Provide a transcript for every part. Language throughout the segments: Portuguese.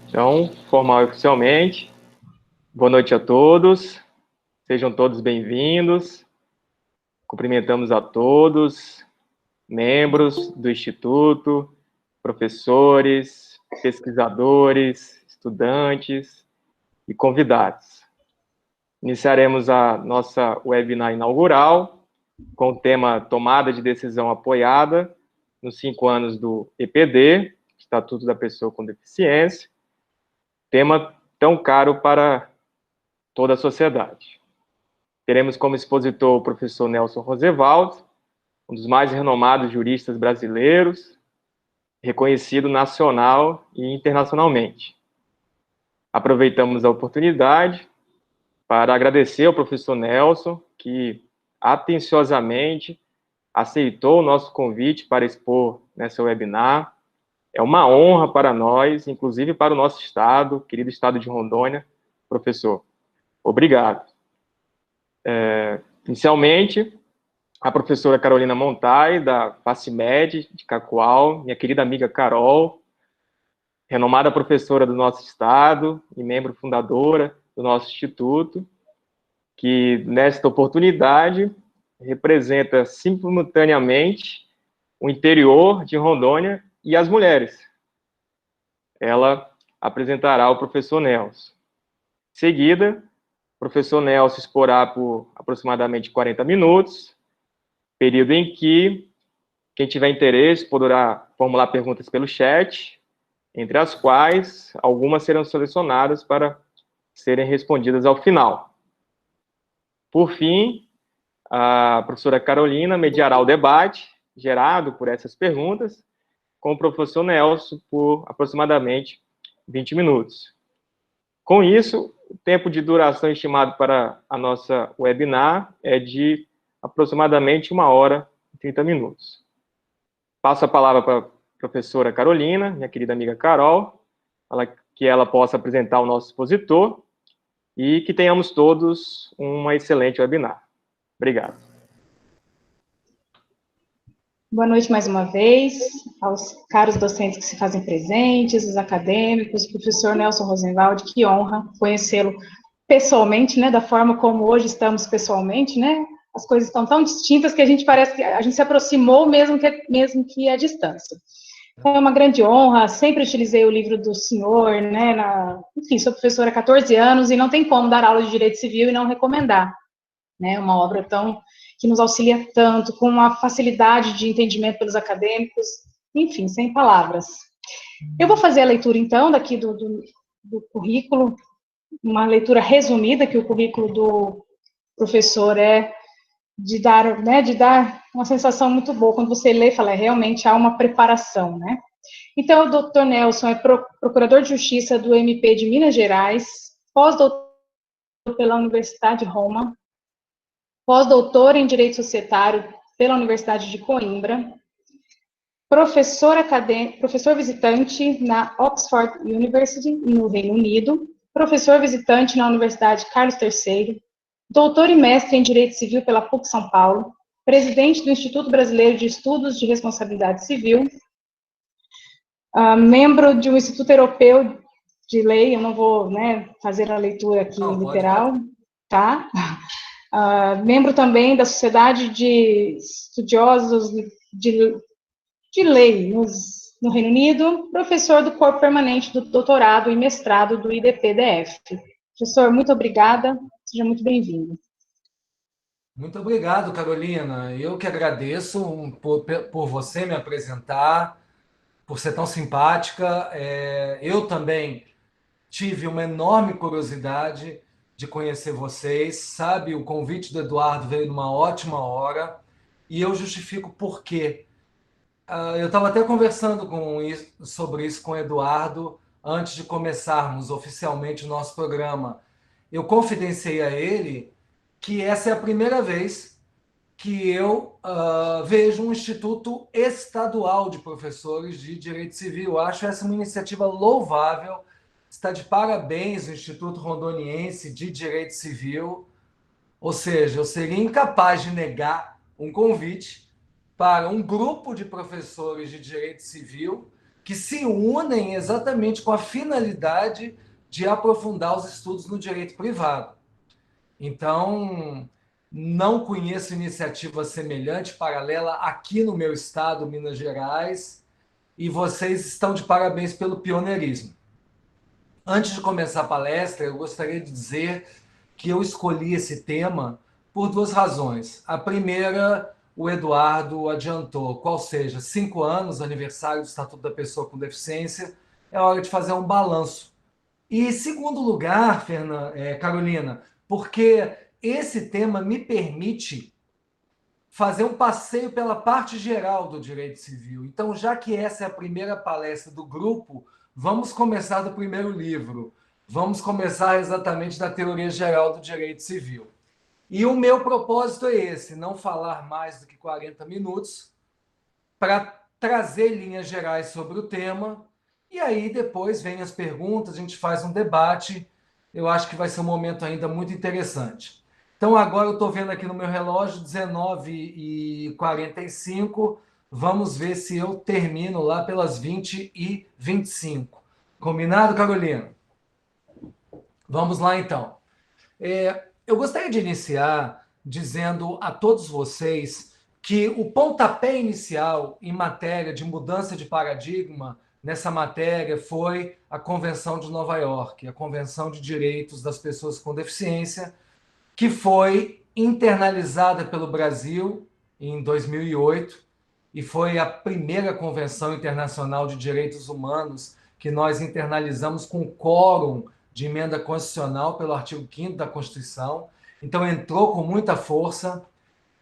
Então, formal e oficialmente, boa noite a todos, sejam todos bem-vindos, cumprimentamos a todos, membros do Instituto, professores, pesquisadores, estudantes e convidados. Iniciaremos a nossa webinar inaugural com o tema Tomada de Decisão Apoiada nos 5 anos do EPD, Estatuto da Pessoa com Deficiência, tema tão caro para toda a sociedade. Teremos como expositor o professor Nelson Roosevelt, um dos mais renomados juristas brasileiros, reconhecido nacional e internacionalmente. Aproveitamos a oportunidade para agradecer ao professor Nelson, que atenciosamente aceitou o nosso convite para expor nessa webinar. É uma honra para nós, inclusive para o nosso estado, querido estado de Rondônia. Professor, obrigado. Inicialmente, a professora Carolina Montai, da FACIMED, de Cacoal, minha querida amiga Carol, renomada professora do nosso estado e membro fundadora do nosso instituto, que, nesta oportunidade, representa simultaneamente o interior de Rondônia e as mulheres. Ela apresentará o professor Nelson. Em seguida, o professor Nelson exporá por aproximadamente 40 minutos, período em que quem tiver interesse poderá formular perguntas pelo chat, entre as quais algumas serão selecionadas para serem respondidas ao final. Por fim, a professora Carolina mediará o debate gerado por essas perguntas com o professor Nelson por aproximadamente 20 minutos. Com isso, o tempo de duração estimado para a nossa webinar é de aproximadamente 1 hora e 30 minutos. Passo a palavra para a professora Carolina, minha querida amiga Carol, que ela possa apresentar o nosso expositor e que tenhamos todos uma excelente webinar. Obrigado. Boa noite mais uma vez aos caros docentes que se fazem presentes, os acadêmicos, o professor Nelson Roosevelt, que honra conhecê-lo pessoalmente, né, da forma como hoje estamos pessoalmente, né, as coisas estão tão distintas que a gente parece que a gente se aproximou mesmo que à distância. É uma grande honra, sempre utilizei o livro do senhor, né, enfim, sou professora há 14 anos e não tem como dar aula de direito civil e não recomendar, né, uma obra que nos auxilia tanto, com uma facilidade de entendimento pelos acadêmicos, enfim, sem palavras. Eu vou fazer a leitura, então, daqui do currículo, uma leitura resumida, que o currículo do professor é de dar uma sensação muito boa, quando você lê, fala, realmente há uma preparação, né? Então, o doutor Nelson é procurador de justiça do MP de Minas Gerais, pós-doutor pela Universidade de Roma, pós-doutor em Direito Societário pela Universidade de Coimbra, professor visitante na Oxford University, no Reino Unido, professor visitante na Universidade Carlos III, doutor e mestre em Direito Civil pela PUC São Paulo, presidente do Instituto Brasileiro de Estudos de Responsabilidade Civil, membro do Instituto Europeu de Lei, eu não vou, né, fazer a leitura aqui literal, tá? Membro também da Sociedade de Estudiosos de Lei no Reino Unido, professor do corpo permanente do doutorado e mestrado do IDP-DF. Professor, muito obrigada, seja muito bem-vindo. Muito obrigado, Carolina. Eu que agradeço por você me apresentar, por ser tão simpática. Eu também tive uma enorme curiosidade de conhecer vocês. Sabe, o convite do Eduardo veio numa ótima hora e eu justifico por quê. Eu estava até conversando sobre isso com o Eduardo antes de começarmos oficialmente o nosso programa. Eu confidenciei a ele que essa é a primeira vez que eu vejo um instituto estadual de professores de direito civil. Eu acho essa uma iniciativa louvável. Está de parabéns o Instituto Rondoniense de Direito Civil. Ou seja, eu seria incapaz de negar um convite para um grupo de professores de direito civil que se unem exatamente com a finalidade de aprofundar os estudos no direito privado. Então, não conheço iniciativa semelhante, paralela, aqui no meu estado, Minas Gerais, e vocês estão de parabéns pelo pioneirismo. Antes de começar a palestra, eu gostaria de dizer que eu escolhi esse tema por duas razões. A primeira, o Eduardo adiantou, qual seja, 5 anos, aniversário do Estatuto da Pessoa com Deficiência, é hora de fazer um balanço. E segundo lugar, Carolina, porque esse tema me permite fazer um passeio pela parte geral do direito civil. Então, já que essa é a primeira palestra do grupo, vamos começar do primeiro livro. Vamos começar exatamente da teoria geral do direito civil. E o meu propósito é esse, não falar mais do que 40 minutos, para trazer linhas gerais sobre o tema, e aí depois vem as perguntas, a gente faz um debate. Eu acho que vai ser um momento ainda muito interessante. Então, agora eu estou vendo aqui no meu relógio, 19h45. Vamos ver se eu termino lá pelas 20h25. Combinado, Carolina? Vamos lá, então. Eu gostaria de iniciar dizendo a todos vocês que o pontapé inicial em matéria de mudança de paradigma nessa matéria foi a Convenção de Nova York, a Convenção de Direitos das Pessoas com Deficiência, que foi internalizada pelo Brasil em 2008 e foi a primeira Convenção Internacional de Direitos Humanos que nós internalizamos com quórum de emenda constitucional pelo artigo 5º da Constituição. Então entrou com muita força.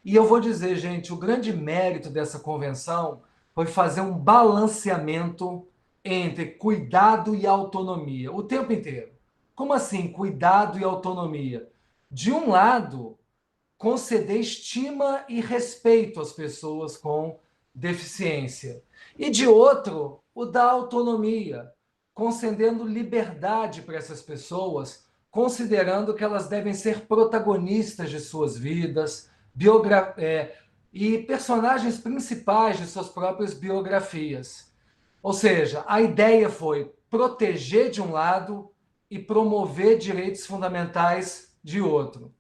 E eu vou dizer, gente, o grande mérito dessa convenção foi fazer um balanceamento entre cuidado e autonomia, o tempo inteiro. Como assim, cuidado e autonomia? De um lado, conceder estima e respeito às pessoas com deficiência. E de outro, o da autonomia, concedendo liberdade para essas pessoas, considerando que elas devem ser protagonistas de suas vidas, e personagens principais de suas próprias biografias. Ou seja, a ideia foi proteger de um lado e promover direitos fundamentais de outro.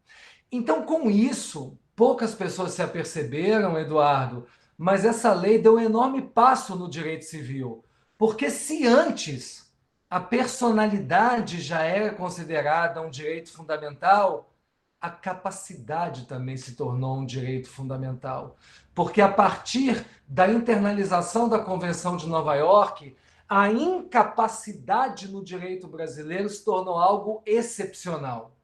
Então, com isso, poucas pessoas se aperceberam, Eduardo, mas essa lei deu um enorme passo no direito civil. Porque se antes a personalidade já era considerada um direito fundamental, a capacidade também se tornou um direito fundamental. Porque a partir da internalização da Convenção de Nova York, a incapacidade no direito brasileiro se tornou algo excepcional.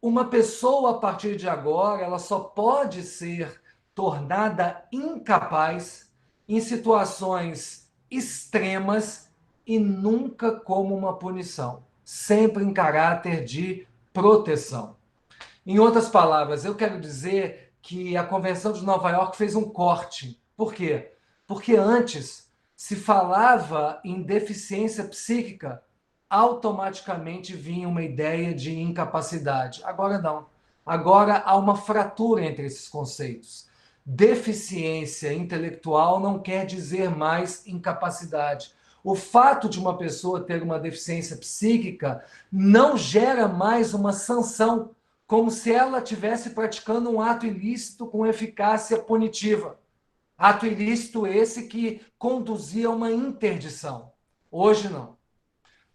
Uma pessoa, a partir de agora, ela só pode ser tornada incapaz em situações extremas e nunca como uma punição, sempre em caráter de proteção. Em outras palavras, eu quero dizer que a Convenção de Nova York fez um corte. Por quê? Porque antes se falava em deficiência psíquica, automaticamente vinha uma ideia de incapacidade. Agora não. Agora há uma fratura entre esses conceitos. Deficiência intelectual não quer dizer mais incapacidade. O fato de uma pessoa ter uma deficiência psíquica não gera mais uma sanção, como se ela estivesse praticando um ato ilícito com eficácia punitiva. Ato ilícito esse que conduzia a uma interdição. Hoje não.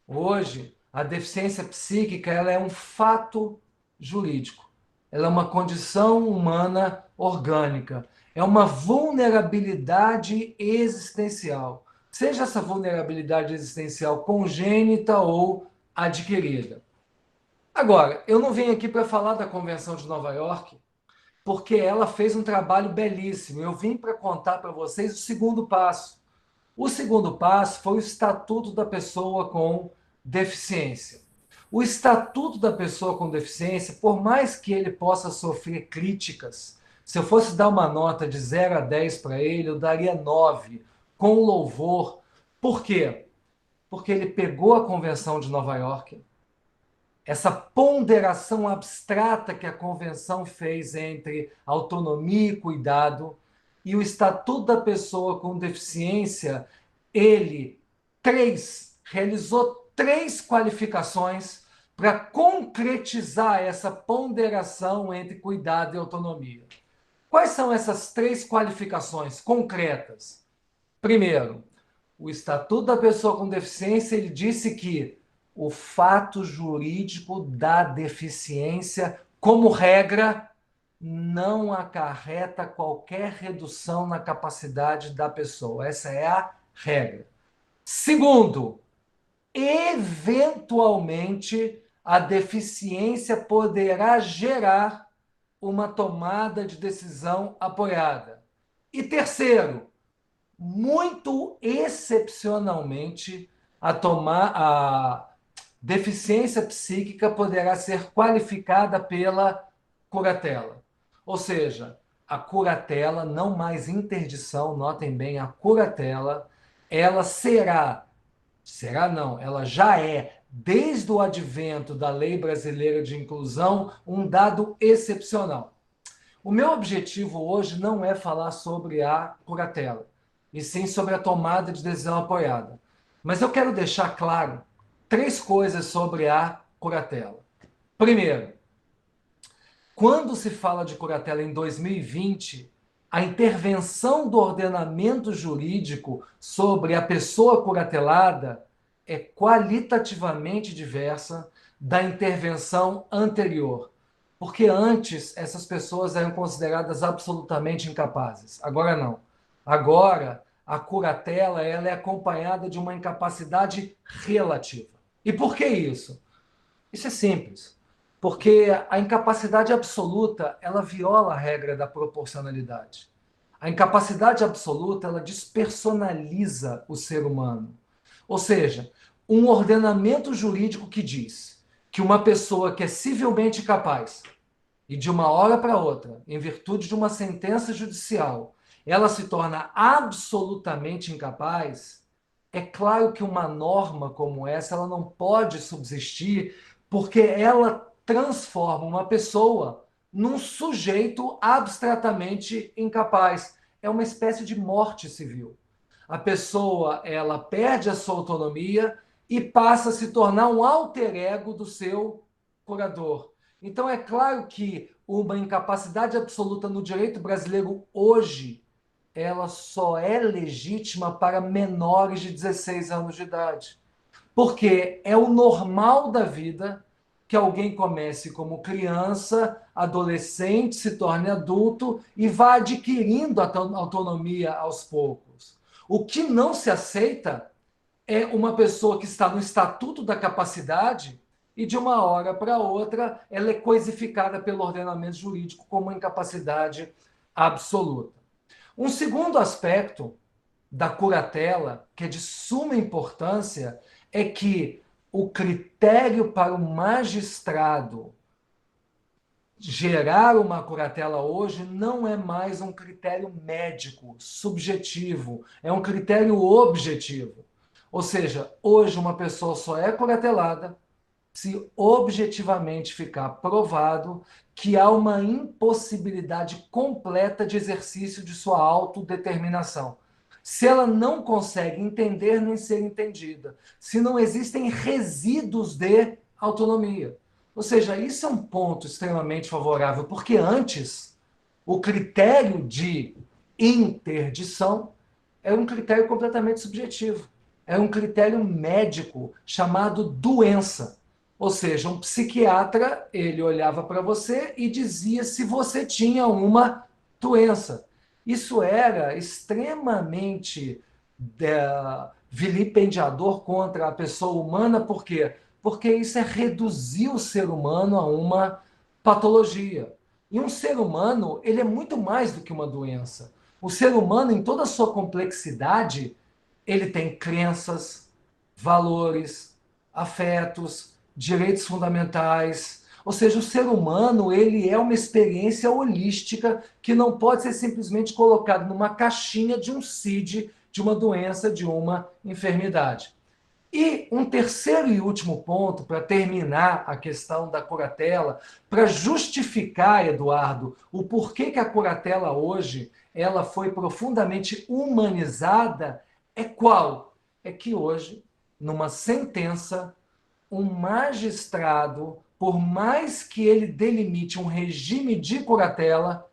Hoje, a deficiência psíquica ela é um fato jurídico. Ela é uma condição humana orgânica. É uma vulnerabilidade existencial. Seja essa vulnerabilidade existencial congênita ou adquirida. Agora, eu não venho aqui para falar da Convenção de Nova York, porque ela fez um trabalho belíssimo. Eu vim para contar para vocês o segundo passo. O segundo passo foi o Estatuto da Pessoa com Deficiência. O Estatuto da Pessoa com Deficiência, por mais que ele possa sofrer críticas, se eu fosse dar uma nota de 0 a 10 para ele, eu daria 9, com louvor. Por quê? Porque ele pegou a Convenção de Nova York, essa ponderação abstrata que a Convenção fez entre autonomia e cuidado, e o Estatuto da Pessoa com Deficiência, ele realizou 3 qualificações para concretizar essa ponderação entre cuidado e autonomia. Quais são essas 3 qualificações concretas? Primeiro, o Estatuto da Pessoa com Deficiência, ele disse que o fato jurídico da deficiência, como regra, não acarreta qualquer redução na capacidade da pessoa. Essa é a regra. Segundo, eventualmente, a deficiência poderá gerar uma tomada de decisão apoiada. E terceiro, muito excepcionalmente, a deficiência psíquica poderá ser qualificada pela curatela. Ou seja, a curatela, não mais interdição, notem bem, a curatela, ela ela já é, desde o advento da Lei Brasileira de Inclusão, um dado excepcional. O meu objetivo hoje não é falar sobre a curatela, e sim sobre a tomada de decisão apoiada. Mas eu quero deixar claro 3 coisas sobre a curatela. Primeiro, quando se fala de curatela em 2020, a intervenção do ordenamento jurídico sobre a pessoa curatelada é qualitativamente diversa da intervenção anterior. Porque antes essas pessoas eram consideradas absolutamente incapazes. Agora não. Agora a curatela ela é acompanhada de uma incapacidade relativa. E por que isso? Isso é simples. Porque a incapacidade absoluta, ela viola a regra da proporcionalidade. A incapacidade absoluta, ela despersonaliza o ser humano. Ou seja, um ordenamento jurídico que diz que uma pessoa que é civilmente capaz e de uma hora para outra, em virtude de uma sentença judicial, ela se torna absolutamente incapaz, é claro que uma norma como essa ela não pode subsistir porque ela transforma uma pessoa num sujeito abstratamente incapaz. É uma espécie de morte civil. A pessoa ela perde a sua autonomia e passa a se tornar um alter ego do seu curador. Então é claro que uma incapacidade absoluta no direito brasileiro hoje, ela só é legítima para menores de 16 anos de idade. Porque é o normal da vida que alguém comece como criança, adolescente, se torne adulto e vá adquirindo a autonomia aos poucos. O que não se aceita é uma pessoa que está no estatuto da capacidade e de uma hora para outra ela é coisificada pelo ordenamento jurídico como uma incapacidade absoluta. Um segundo aspecto da curatela, que é de suma importância, é que o critério para o magistrado gerar uma curatela hoje não é mais um critério médico, subjetivo, é um critério objetivo. Ou seja, hoje uma pessoa só é curatelada se objetivamente ficar provado que há uma impossibilidade completa de exercício de sua autodeterminação. Se ela não consegue entender nem ser entendida, se não existem resíduos de autonomia. Ou seja, isso é um ponto extremamente favorável, porque antes o critério de interdição era um critério completamente subjetivo. Era um critério médico chamado doença. Ou seja, um psiquiatra, ele olhava para você e dizia se você tinha uma doença. Isso era extremamente vilipendiador contra a pessoa humana, por quê? Porque isso é reduzir o ser humano a uma patologia. E um ser humano, ele é muito mais do que uma doença. O ser humano, em toda a sua complexidade, ele tem crenças, valores, afetos, direitos fundamentais. Ou seja, o ser humano ele é uma experiência holística que não pode ser simplesmente colocado numa caixinha de um CID, de uma doença, de uma enfermidade. E um terceiro e último ponto, para terminar a questão da curatela, para justificar, Eduardo, o porquê que a curatela hoje ela foi profundamente humanizada é qual? É que hoje, numa sentença, um magistrado, por mais que ele delimite um regime de curatela,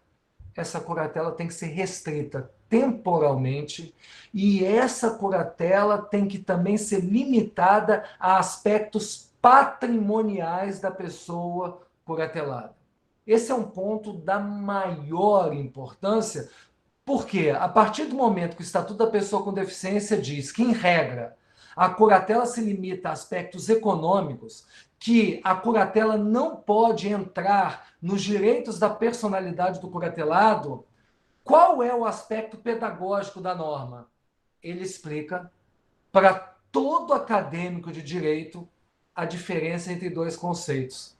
essa curatela tem que ser restrita temporalmente e essa curatela tem que também ser limitada a aspectos patrimoniais da pessoa curatelada. Esse é um ponto da maior importância, porque a partir do momento que o Estatuto da Pessoa com Deficiência diz que, em regra, a curatela se limita a aspectos econômicos, que a curatela não pode entrar nos direitos da personalidade do curatelado, qual é o aspecto pedagógico da norma? Ele explica para todo acadêmico de direito a diferença entre dois conceitos: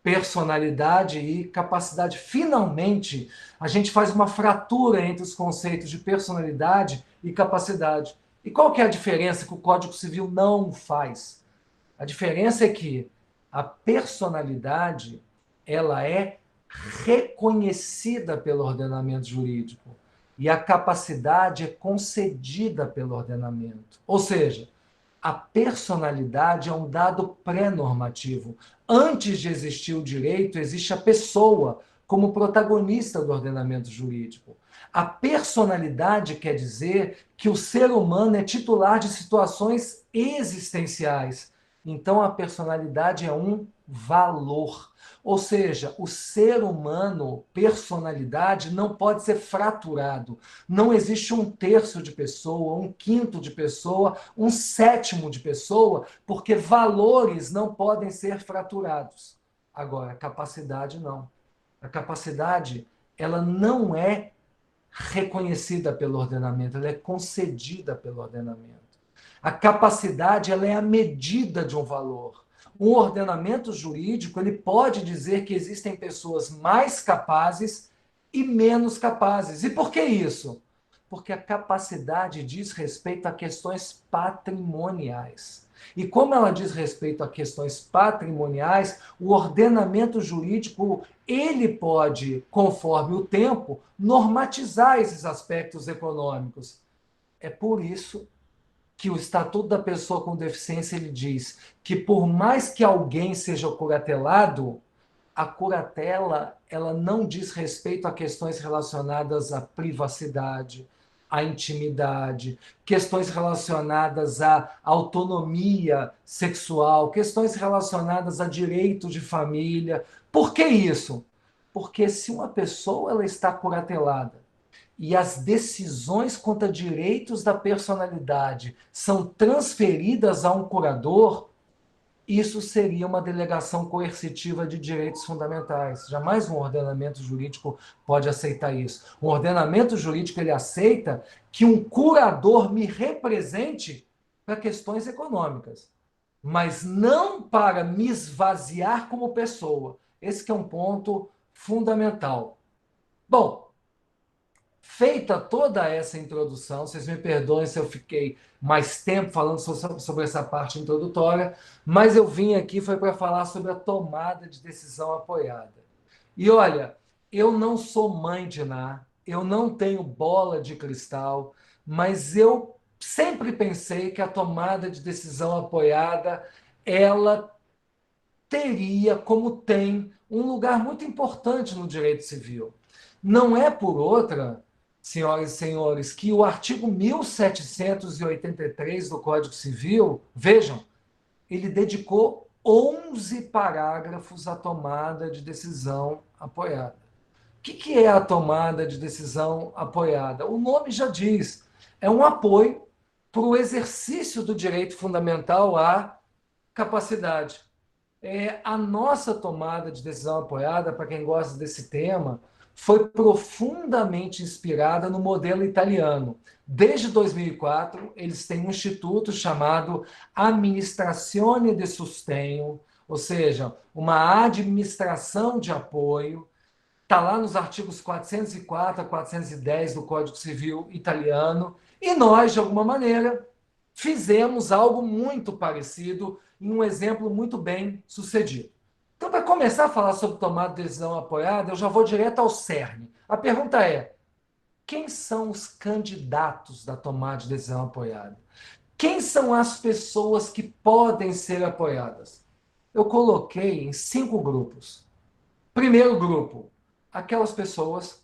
personalidade e capacidade. Finalmente, a gente faz uma fratura entre os conceitos de personalidade e capacidade. E qual que é a diferença que o Código Civil não faz? A diferença é que a personalidade, ela é reconhecida pelo ordenamento jurídico e a capacidade é concedida pelo ordenamento. Ou seja, a personalidade é um dado pré-normativo. Antes de existir o direito, existe a pessoa como protagonista do ordenamento jurídico. A personalidade quer dizer que o ser humano é titular de situações existenciais. Então, a personalidade é um valor. Ou seja, o ser humano, personalidade, não pode ser fraturado. Não existe um terço de pessoa, um quinto de pessoa, um sétimo de pessoa, porque valores não podem ser fraturados. Agora, a capacidade não. A capacidade, ela não é reconhecida pelo ordenamento, ela é concedida pelo ordenamento. A capacidade, ela é a medida de um valor. Um ordenamento jurídico, ele pode dizer que existem pessoas mais capazes e menos capazes. E por que isso? Porque a capacidade diz respeito a questões patrimoniais. E como ela diz respeito a questões patrimoniais, o ordenamento jurídico, ele pode, conforme o tempo, normatizar esses aspectos econômicos. É por isso que o Estatuto da Pessoa com Deficiência ele diz que por mais que alguém seja curatelado, a curatela ela não diz respeito a questões relacionadas à privacidade, à intimidade, questões relacionadas à autonomia sexual, questões relacionadas a direito de família. Por que isso? Porque se uma pessoa ela está curatelada e as decisões quanto a direitos da personalidade são transferidas a um curador, isso seria uma delegação coercitiva de direitos fundamentais. Jamais um ordenamento jurídico pode aceitar isso. Um ordenamento jurídico ele aceita que um curador me represente para questões econômicas, mas não para me esvaziar como pessoa. Esse que é um ponto fundamental. Bom, feita toda essa introdução, vocês me perdoem se eu fiquei mais tempo falando sobre essa parte introdutória, mas eu vim aqui foi para falar sobre a tomada de decisão apoiada. E olha, eu não sou mãe de Ná, eu não tenho bola de cristal, mas eu sempre pensei que a tomada de decisão apoiada, ela teria, como tem, um lugar muito importante no direito civil. Não é por outra, senhoras e senhores, que o artigo 1783 do Código Civil, vejam, ele dedicou 11 parágrafos à tomada de decisão apoiada. O que é a tomada de decisão apoiada? O nome já diz, é um apoio para o exercício do direito fundamental à capacidade. A nossa tomada de decisão apoiada, para quem gosta desse tema, foi profundamente inspirada no modelo italiano. Desde 2004, eles têm um instituto chamado Amministrazione de Sostegno, ou seja, uma administração de apoio. Está lá nos artigos 404 a 410 do Código Civil italiano. E nós, de alguma maneira, fizemos algo muito parecido em um exemplo muito bem sucedido. Então, para começar a falar sobre tomada de decisão apoiada, eu já vou direto ao cerne. A pergunta é: o quem são os candidatos da tomada de decisão apoiada? Quem são as pessoas que podem ser apoiadas? Eu coloquei em 5 grupos. Primeiro grupo, aquelas pessoas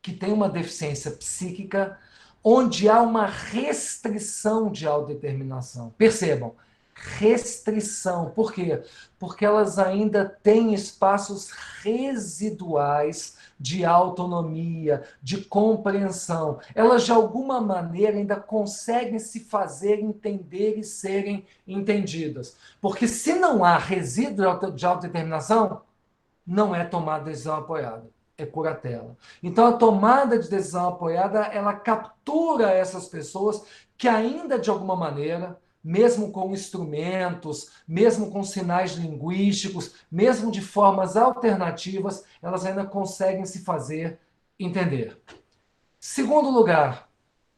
que têm uma deficiência psíquica onde há uma restrição de autodeterminação. Percebam, restrição. Por quê? Porque elas ainda têm espaços residuais de autonomia, de compreensão. Elas, de alguma maneira, ainda conseguem se fazer entender e serem entendidas. Porque se não há resíduo de autodeterminação, não é tomada de decisão apoiada, é curatela. Então, a tomada de decisão apoiada, ela captura essas pessoas que ainda, de alguma maneira, mesmo com instrumentos, mesmo com sinais linguísticos, mesmo de formas alternativas, elas ainda conseguem se fazer entender. Segundo lugar,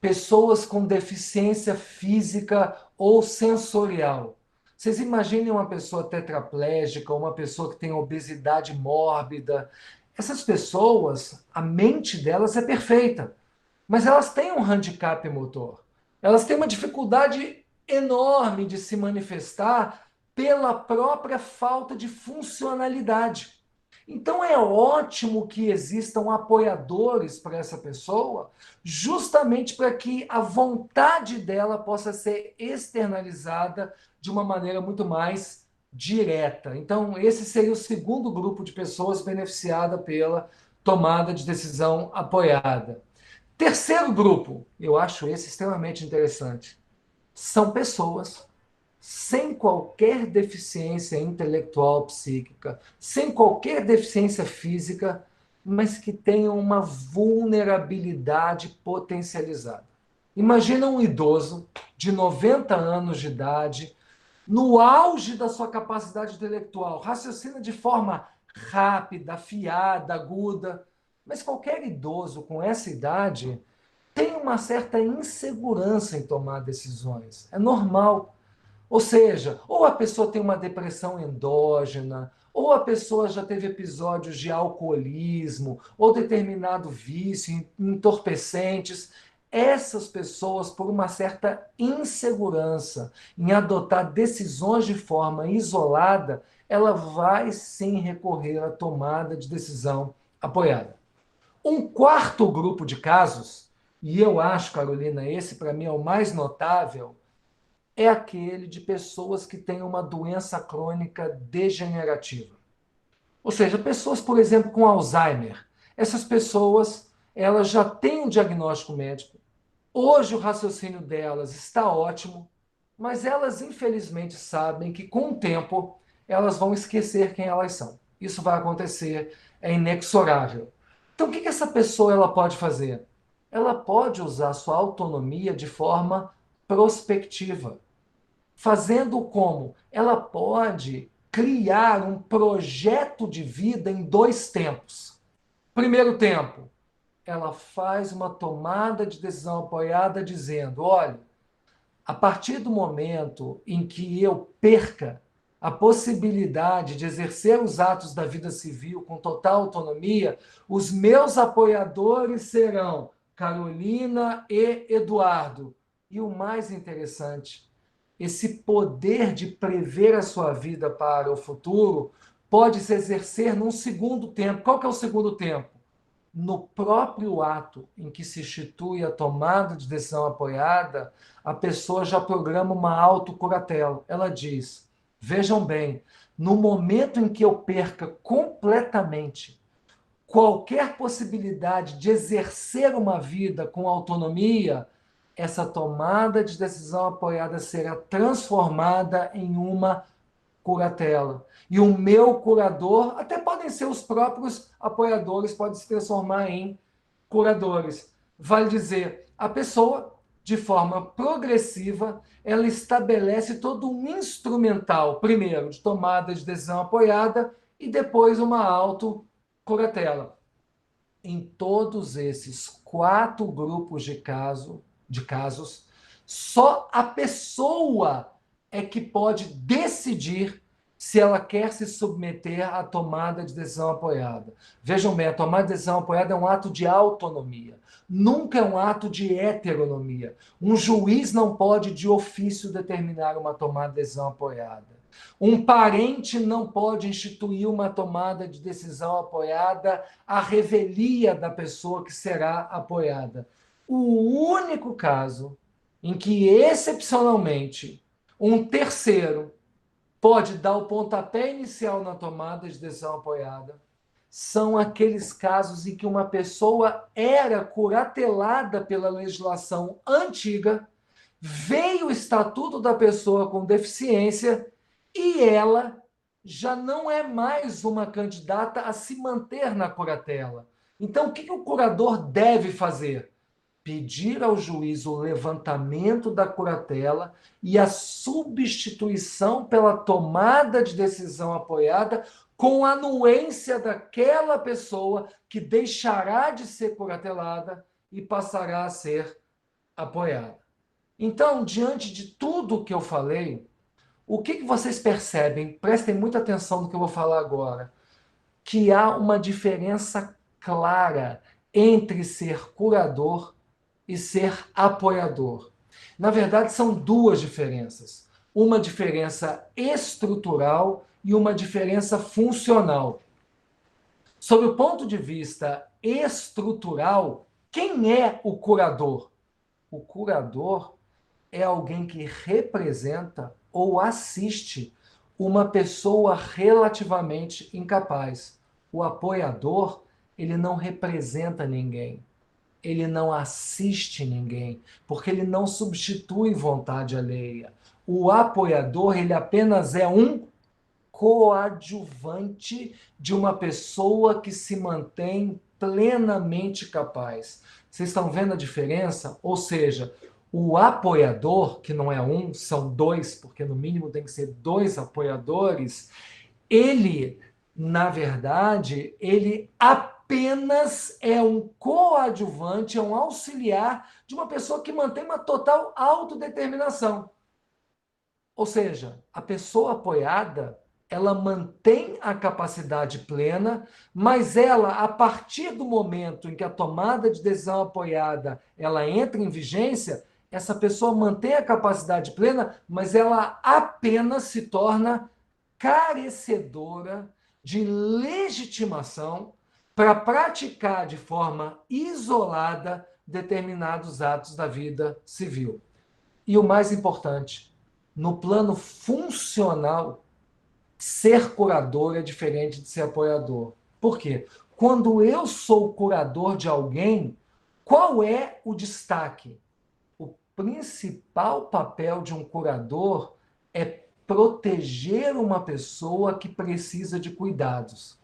pessoas com deficiência física ou sensorial. Vocês imaginem uma pessoa tetraplégica, uma pessoa que tem obesidade mórbida. Essas pessoas, a mente delas é perfeita, mas elas têm um handicap motor. Elas têm uma dificuldade enorme de se manifestar pela própria falta de funcionalidade. Então é ótimo que existam apoiadores para essa pessoa, justamente para que a vontade dela possa ser externalizada de uma maneira muito mais direta. Então, esse seria o segundo grupo de pessoas beneficiada pela tomada de decisão apoiada. Terceiro grupo, eu acho esse extremamente interessante, são pessoas sem qualquer deficiência intelectual, psíquica, sem qualquer deficiência física, mas que tenham uma vulnerabilidade potencializada. Imagina um idoso de 90 anos de idade, no auge da sua capacidade intelectual, raciocina de forma rápida, afiada, aguda, mas qualquer idoso com essa idade tem uma certa insegurança em tomar decisões. É normal. Ou seja, ou a pessoa tem uma depressão endógena, ou a pessoa já teve episódios de alcoolismo, ou determinado vício em entorpecentes. Essas pessoas, por uma certa insegurança em adotar decisões de forma isolada, ela vai sim recorrer à tomada de decisão apoiada. Um quarto grupo de casos, e eu acho, Carolina, esse para mim é o mais notável, é aquele de pessoas que têm uma doença crônica degenerativa. Ou seja, pessoas, por exemplo, com Alzheimer. Essas pessoas, elas já têm um diagnóstico médico. Hoje o raciocínio delas está ótimo, mas elas infelizmente sabem que com o tempo elas vão esquecer quem elas são. Isso vai acontecer, é inexorável. Então o que essa pessoa ela pode fazer? Ela pode usar sua autonomia de forma prospectiva. Fazendo como? Ela pode criar um projeto de vida em 2 tempos. Primeiro tempo, ela faz uma tomada de decisão apoiada dizendo, olha, a partir do momento em que eu perca a possibilidade de exercer os atos da vida civil com total autonomia, os meus apoiadores serão Carolina e Eduardo. E o mais interessante, esse poder de prever a sua vida para o futuro pode se exercer num segundo tempo. Qual que é o segundo tempo? No próprio ato em que se institui a tomada de decisão apoiada, a pessoa já programa uma autocuratela. Ela diz, vejam bem, no momento em que eu perca completamente qualquer possibilidade de exercer uma vida com autonomia, essa tomada de decisão apoiada será transformada em uma curatela. E o meu curador, até podem ser os próprios apoiadores, pode se transformar em curadores. Vale dizer, a pessoa, de forma progressiva, ela estabelece todo um instrumental, primeiro, de tomada de decisão apoiada e depois uma autocuratela. Em todos esses 4 grupos de casos, só a pessoa é que pode decidir se ela quer se submeter à tomada de decisão apoiada. Vejam bem, a tomada de decisão apoiada é um ato de autonomia, nunca é um ato de heteronomia. Um juiz não pode, de ofício, determinar uma tomada de decisão apoiada. Um parente não pode instituir uma tomada de decisão apoiada à revelia da pessoa que será apoiada. O único caso em que, excepcionalmente, um terceiro pode dar o pontapé inicial na tomada de decisão apoiada são aqueles casos em que uma pessoa era curatelada pela legislação antiga, veio o estatuto da pessoa com deficiência e ela já não é mais uma candidata a se manter na curatela. Então, o que o curador deve fazer? Pedir ao juiz o levantamento da curatela e a substituição pela tomada de decisão apoiada com anuência daquela pessoa que deixará de ser curatelada e passará a ser apoiada. Então, diante de tudo que eu falei, o que vocês percebem? Prestem muita atenção no que eu vou falar agora. Que há uma diferença clara entre ser curador e ser apoiador. Na verdade, são duas diferenças. Uma diferença estrutural e uma diferença funcional. Sob o ponto de vista estrutural, quem é o curador? O curador é alguém que representa ou assiste uma pessoa relativamente incapaz. O apoiador, ele não representa ninguém. Ele não assiste ninguém, porque ele não substitui vontade alheia. O apoiador, ele apenas é um coadjuvante de uma pessoa que se mantém plenamente capaz. Vocês estão vendo a diferença? Ou seja, o apoiador, que não é um, são dois, porque no mínimo tem que ser dois apoiadores, ele, na verdade, ele apenas é um coadjuvante, é um auxiliar de uma pessoa que mantém uma total autodeterminação. Ou seja, a pessoa apoiada, ela mantém a capacidade plena, mas ela, a partir do momento em que a tomada de decisão apoiada ela entra em vigência, essa pessoa mantém a capacidade plena, mas ela apenas se torna carecedora de legitimação para praticar de forma isolada determinados atos da vida civil. E o mais importante, no plano funcional, ser curador é diferente de ser apoiador. Por quê? Quando eu sou curador de alguém, qual é o destaque? O principal papel de um curador é proteger uma pessoa que precisa de cuidados.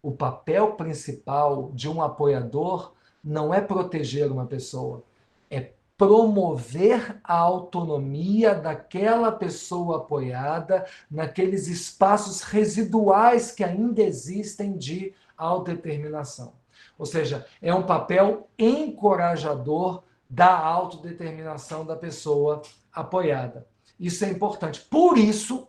O papel principal de um apoiador não é proteger uma pessoa, é promover a autonomia daquela pessoa apoiada naqueles espaços residuais que ainda existem de autodeterminação. Ou seja, é um papel encorajador da autodeterminação da pessoa apoiada. Isso é importante. Por isso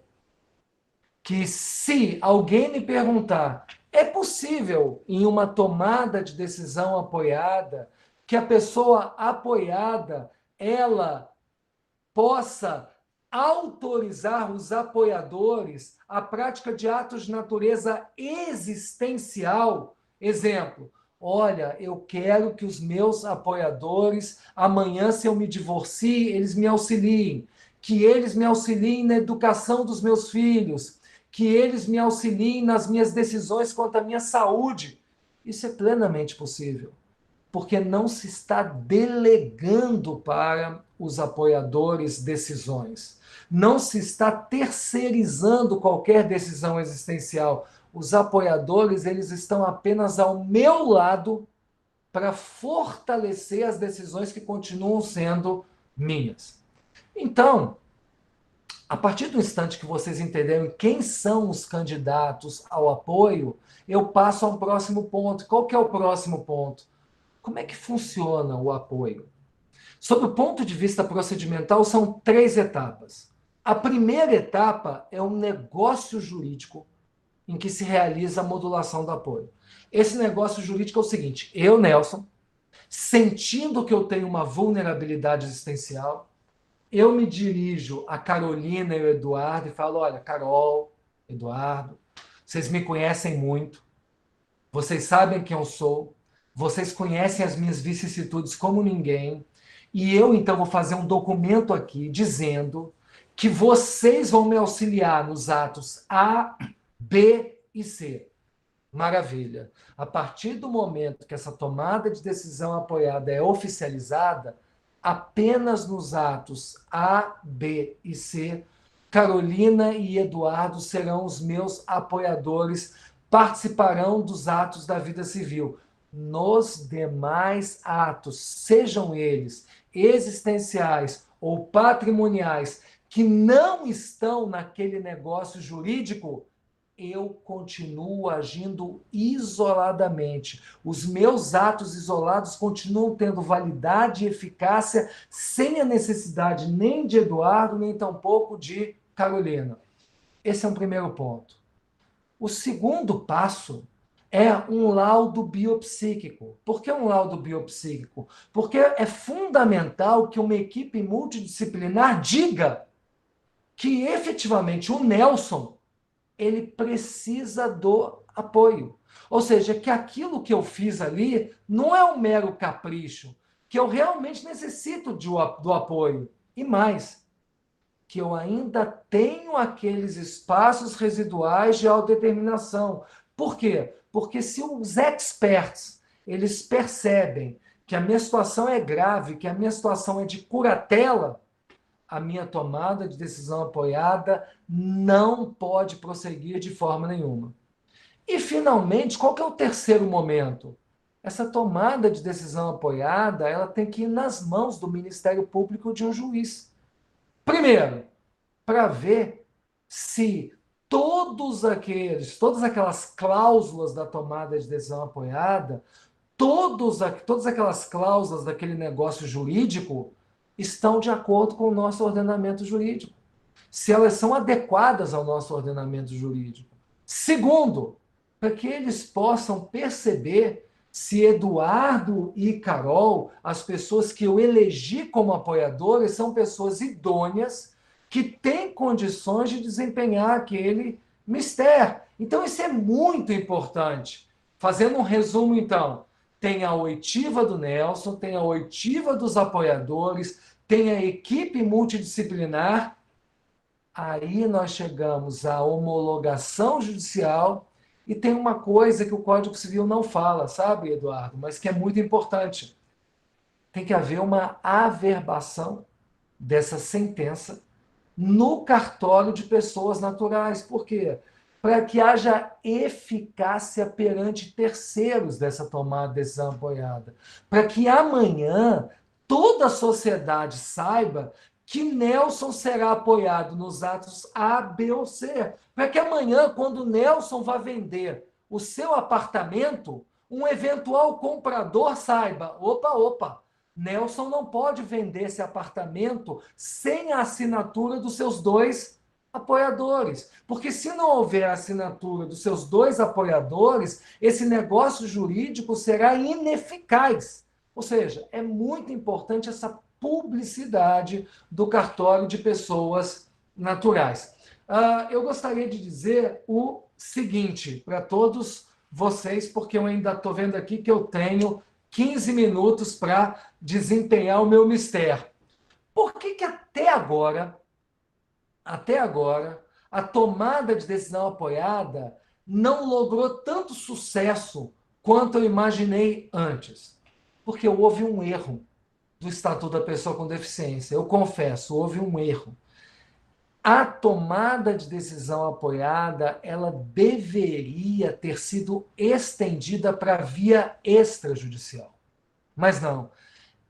que, se alguém me perguntar, é possível, em uma tomada de decisão apoiada, que a pessoa apoiada ela possa autorizar os apoiadores à prática de atos de natureza existencial? Exemplo, olha, eu quero que os meus apoiadores, amanhã, se eu me divorcie, eles me auxiliem, que eles me auxiliem na educação dos meus filhos, que eles me auxiliem nas minhas decisões quanto à minha saúde. Isso é plenamente possível, porque não se está delegando para os apoiadores decisões. Não se está terceirizando qualquer decisão existencial. Os apoiadores, eles estão apenas ao meu lado para fortalecer as decisões que continuam sendo minhas. Então, a partir do instante que vocês entenderam quem são os candidatos ao apoio, eu passo a um próximo ponto. Qual que é o próximo ponto? Como é que funciona o apoio? Sob o ponto de vista procedimental, são 3 etapas. A primeira etapa é um negócio jurídico em que se realiza a modulação do apoio. Esse negócio jurídico é o seguinte: eu, Nelson, sentindo que eu tenho uma vulnerabilidade existencial, eu me dirijo a Carolina e o Eduardo e falo: olha, Carol, Eduardo, vocês me conhecem muito, vocês sabem quem eu sou, vocês conhecem as minhas vicissitudes como ninguém, e eu então vou fazer um documento aqui dizendo que vocês vão me auxiliar nos atos A, B e C. Maravilha. A partir do momento que essa tomada de decisão apoiada é oficializada, apenas nos atos A, B e C, Carolina e Eduardo serão os meus apoiadores, participarão dos atos da vida civil. Nos demais atos, sejam eles existenciais ou patrimoniais, que não estão naquele negócio jurídico, eu continuo agindo isoladamente. Os meus atos isolados continuam tendo validade e eficácia sem a necessidade nem de Eduardo, nem tampouco de Carolina. Esse é um primeiro ponto. O segundo passo é um laudo biopsíquico. Por que um laudo biopsíquico? Porque é fundamental que uma equipe multidisciplinar diga que efetivamente o Nelson ele precisa do apoio. Ou seja, que aquilo que eu fiz ali não é um mero capricho, que eu realmente necessito do apoio. E mais, que eu ainda tenho aqueles espaços residuais de autodeterminação. Por quê? Porque se os experts eles percebem que a minha situação é grave, que a minha situação é de curatela, a minha tomada de decisão apoiada não pode prosseguir de forma nenhuma. E, finalmente, qual que é o terceiro momento? Essa tomada de decisão apoiada, ela tem que ir nas mãos do Ministério Público de um juiz. Primeiro, para ver se todas aquelas cláusulas da tomada de decisão apoiada, todas aquelas cláusulas daquele negócio jurídico estão de acordo com o nosso ordenamento jurídico, se elas são adequadas ao nosso ordenamento jurídico. Segundo, para que eles possam perceber se Eduardo e Carol, as pessoas que eu elegi como apoiadores, são pessoas idôneas que têm condições de desempenhar aquele mistério. Então, isso é muito importante. Fazendo um resumo, então, tem a oitiva do Nelson, tem a oitiva dos apoiadores, tem a equipe multidisciplinar. Aí nós chegamos à homologação judicial e tem uma coisa que o Código Civil não fala, sabe, Eduardo? Mas que é muito importante. Tem que haver uma averbação dessa sentença no cartório de pessoas naturais. Por quê? Para que haja eficácia perante terceiros dessa tomada de decisão apoiada. Para que amanhã toda a sociedade saiba que Nelson será apoiado nos atos A, B ou C. Para que amanhã, quando Nelson vai vender o seu apartamento, um eventual comprador saiba: opa, Nelson não pode vender esse apartamento sem a assinatura dos seus dois apoiadores. Porque se não houver a assinatura dos seus dois apoiadores, esse negócio jurídico será ineficaz. Ou seja, é muito importante essa publicidade do cartório de pessoas naturais. Eu gostaria de dizer o seguinte para todos vocês, porque eu ainda estou vendo aqui que eu tenho 15 minutos para desempenhar o meu mistério. Por que até agora, a tomada de decisão apoiada não logrou tanto sucesso quanto eu imaginei antes? Porque houve um erro do Estatuto da Pessoa com Deficiência. Eu confesso, houve um erro. A tomada de decisão apoiada, ela deveria ter sido estendida para a via extrajudicial. Mas não.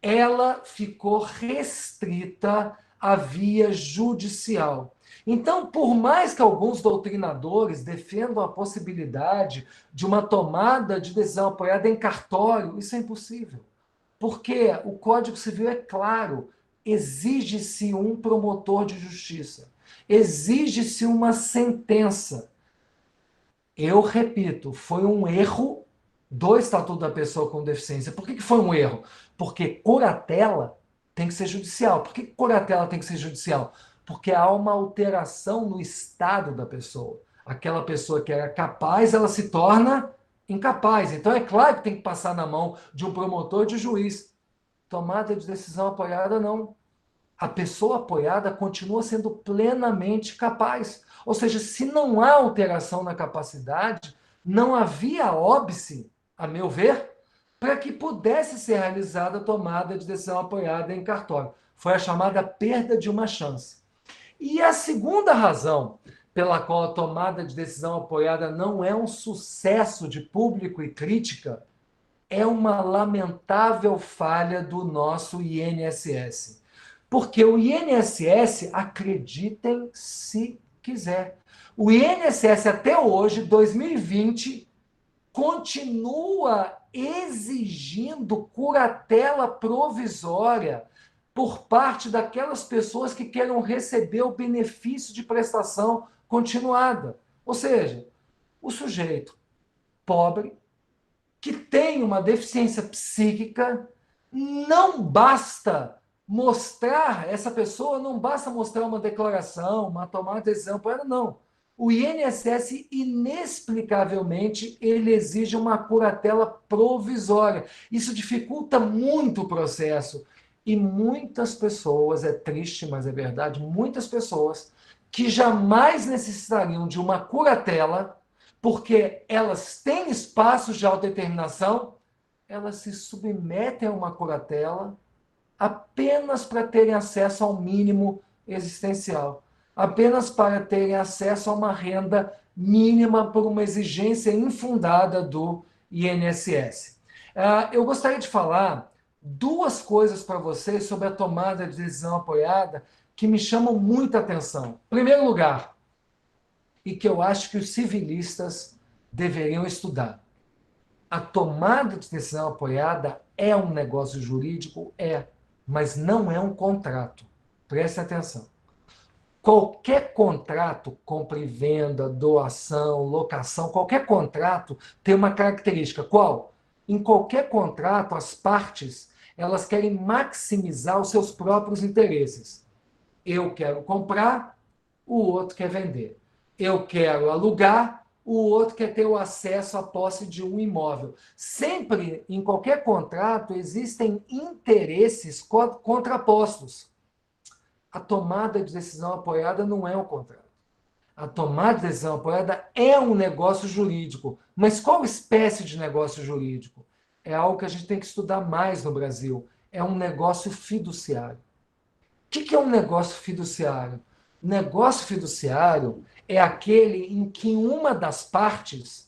Ela ficou restrita à via judicial. Então, por mais que alguns doutrinadores defendam a possibilidade de uma tomada de decisão apoiada em cartório, isso é impossível. Porque o Código Civil é claro, exige-se um promotor de justiça. Exige-se uma sentença. Eu repito, foi um erro do Estatuto da Pessoa com Deficiência. Por que foi um erro? Porque curatela tem que ser judicial. Por que curatela tem que ser judicial? Porque há uma alteração no estado da pessoa. Aquela pessoa que era capaz, ela se torna incapaz. Então é claro que tem que passar na mão de um promotor e de um juiz. Tomada de decisão apoiada, não. A pessoa apoiada continua sendo plenamente capaz. Ou seja, se não há alteração na capacidade, não havia óbice, a meu ver, para que pudesse ser realizada a tomada de decisão apoiada em cartório. Foi a chamada perda de uma chance. E a segunda razão pela qual a tomada de decisão apoiada não é um sucesso de público e crítica é uma lamentável falha do nosso INSS. Porque o INSS, acreditem se quiser, o INSS até hoje, 2020, continua exigindo curatela provisória por parte daquelas pessoas que queiram receber o benefício de prestação continuada. Ou seja, o sujeito pobre, que tem uma deficiência psíquica, não basta mostrar, essa pessoa não basta mostrar uma declaração, uma tomada de decisão, não. O INSS, inexplicavelmente, ele exige uma curatela provisória. Isso dificulta muito o processo. E muitas pessoas, é triste, mas é verdade, muitas pessoas que jamais necessitariam de uma curatela, porque elas têm espaços de autodeterminação, elas se submetem a uma curatela apenas para terem acesso ao mínimo existencial, apenas para terem acesso a uma renda mínima por uma exigência infundada do INSS. Eu gostaria de falar duas coisas para vocês sobre a tomada de decisão apoiada que me chamam muita atenção. Em primeiro lugar, e que eu acho que os civilistas deveriam estudar. A tomada de decisão apoiada é um negócio jurídico? É, mas não é um contrato. Preste atenção. Qualquer contrato, compra e venda, doação, locação, qualquer contrato tem uma característica. Qual? Em qualquer contrato, as partes, elas querem maximizar os seus próprios interesses. Eu quero comprar, o outro quer vender. Eu quero alugar, o outro quer ter o acesso à posse de um imóvel. Sempre, em qualquer contrato, existem interesses contrapostos. A tomada de decisão apoiada não é um contrato. A tomada de decisão apoiada é um negócio jurídico. Mas qual espécie de negócio jurídico? É algo que a gente tem que estudar mais no Brasil. É um negócio fiduciário. O que é um negócio fiduciário? Negócio fiduciário é aquele em que uma das partes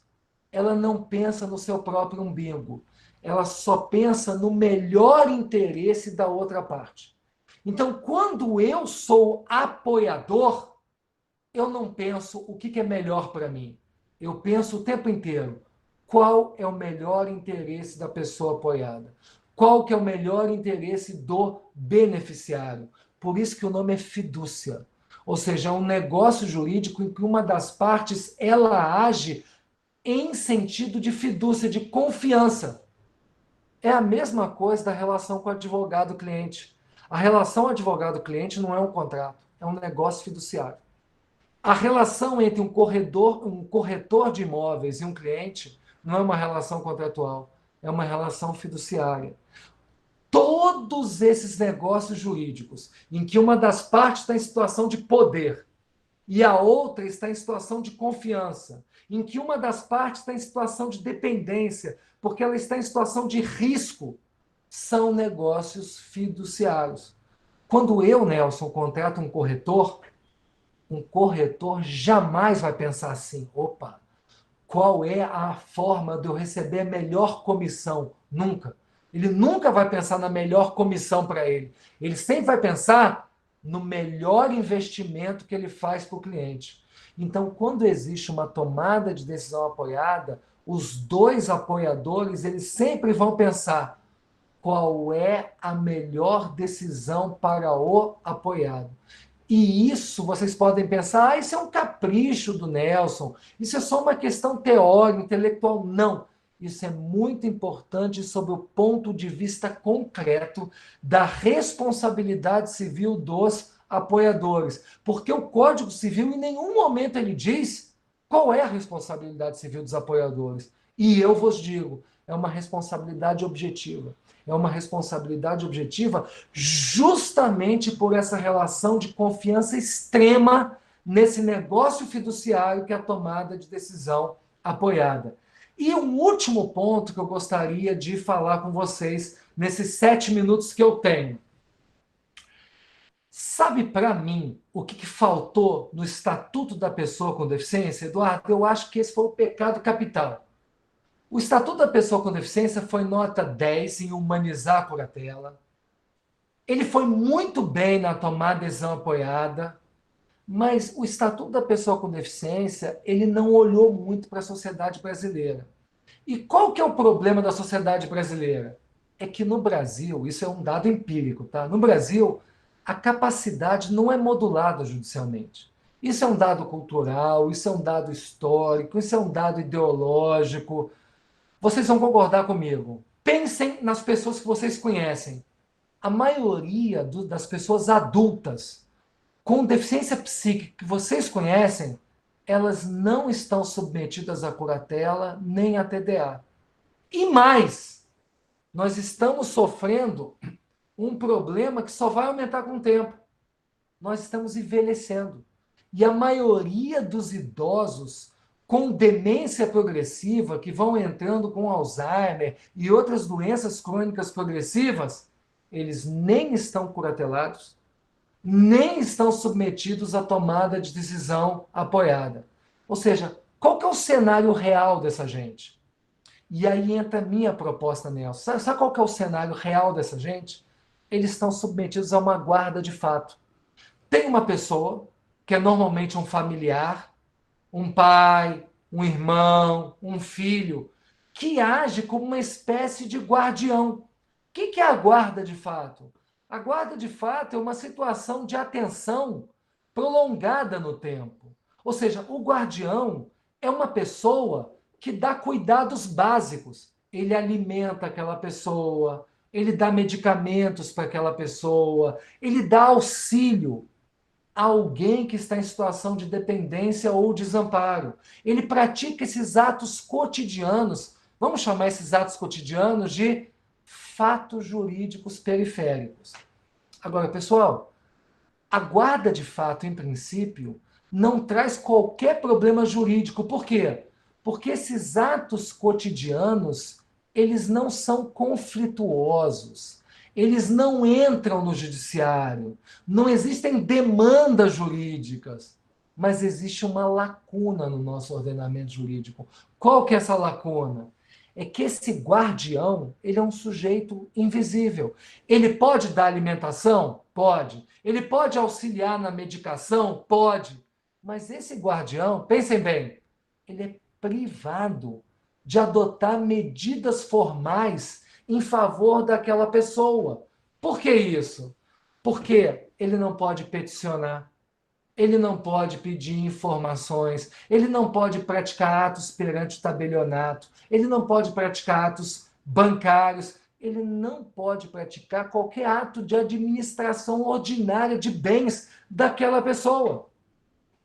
ela não pensa no seu próprio umbigo. Ela só pensa no melhor interesse da outra parte. Então, quando eu sou apoiador, eu não penso o que é melhor para mim. Eu penso o tempo inteiro qual é o melhor interesse da pessoa apoiada. Qual que é o melhor interesse do beneficiário. Por isso que o nome é fidúcia. Ou seja, é um negócio jurídico em que uma das partes ela age em sentido de fidúcia, de confiança. É a mesma coisa da relação com o advogado-cliente. A relação advogado-cliente não é um contrato, é um negócio fiduciário. A relação entre um corretor de imóveis e um cliente não é uma relação contratual, é uma relação fiduciária. Todos esses negócios jurídicos, em que uma das partes está em situação de poder e a outra está em situação de confiança, em que uma das partes está em situação de dependência, porque ela está em situação de risco, são negócios fiduciários. Quando eu, Nelson, contrato um corretor jamais vai pensar assim, opa, qual é a forma de eu receber a melhor comissão? Nunca. Ele nunca vai pensar na melhor comissão para ele. Ele sempre vai pensar no melhor investimento que ele faz para o cliente. Então, quando existe uma tomada de decisão apoiada, os dois apoiadores eles sempre vão pensar qual é a melhor decisão para o apoiado. E isso, vocês podem pensar, isso é um capricho do Nelson, isso é só uma questão teórica, intelectual. Não. Isso é muito importante sob o ponto de vista concreto da responsabilidade civil dos apoiadores. Porque o Código Civil, em nenhum momento, ele diz qual é a responsabilidade civil dos apoiadores. E eu vos digo, é uma responsabilidade objetiva. É uma responsabilidade objetiva justamente por essa relação de confiança extrema nesse negócio fiduciário que é a tomada de decisão apoiada. E um último ponto que eu gostaria de falar com vocês nesses 7 minutos que eu tenho. Sabe, para mim, o que faltou no Estatuto da Pessoa com Deficiência, Eduardo? Eu acho que esse foi o pecado capital. O Estatuto da Pessoa com Deficiência foi nota 10 em humanizar a curatela. Ele foi muito bem na tomada de decisão apoiada, mas o Estatuto da Pessoa com Deficiência, ele não olhou muito para a sociedade brasileira. E qual que é o problema da sociedade brasileira? É que no Brasil, isso é um dado empírico, tá? No Brasil, a capacidade não é modulada judicialmente. Isso é um dado cultural, isso é um dado histórico, isso é um dado ideológico. Vocês vão concordar comigo. Pensem nas pessoas que vocês conhecem. A maioria das pessoas adultas com deficiência psíquica que vocês conhecem, elas não estão submetidas à curatela nem à TDA. E mais, nós estamos sofrendo um problema que só vai aumentar com o tempo. Nós estamos envelhecendo. E a maioria dos idosos com demência progressiva, que vão entrando com Alzheimer e outras doenças crônicas progressivas, eles nem estão curatelados, nem estão submetidos à tomada de decisão apoiada. Ou seja, qual que é o cenário real dessa gente? E aí entra a minha proposta, Nelson. Sabe qual que é o cenário real dessa gente? Eles estão submetidos a uma guarda de fato. Tem uma pessoa, que é normalmente um familiar, um pai, um irmão, um filho, que age como uma espécie de guardião. O que é a guarda de fato? A guarda de fato é uma situação de atenção prolongada no tempo. Ou seja, o guardião é uma pessoa que dá cuidados básicos. Ele alimenta aquela pessoa, ele dá medicamentos para aquela pessoa, ele dá auxílio a alguém que está em situação de dependência ou desamparo. Ele pratica esses atos cotidianos, vamos chamar esses atos cotidianos de fatos jurídicos periféricos. Agora, pessoal, a guarda de fato, em princípio, não traz qualquer problema jurídico. Por quê? Porque esses atos cotidianos, eles não são conflituosos. Eles não entram no judiciário. Não existem demandas jurídicas. Mas existe uma lacuna no nosso ordenamento jurídico. Qual que é essa lacuna? É que esse guardião, ele é um sujeito invisível. Ele pode dar alimentação? Pode. Ele pode auxiliar na medicação? Pode. Mas esse guardião, pensem bem, ele é privado de adotar medidas formais em favor daquela pessoa. Por que isso? Porque ele não pode peticionar, ele não pode pedir informações, ele não pode praticar atos perante o tabelionato, ele não pode praticar atos bancários, ele não pode praticar qualquer ato de administração ordinária de bens daquela pessoa.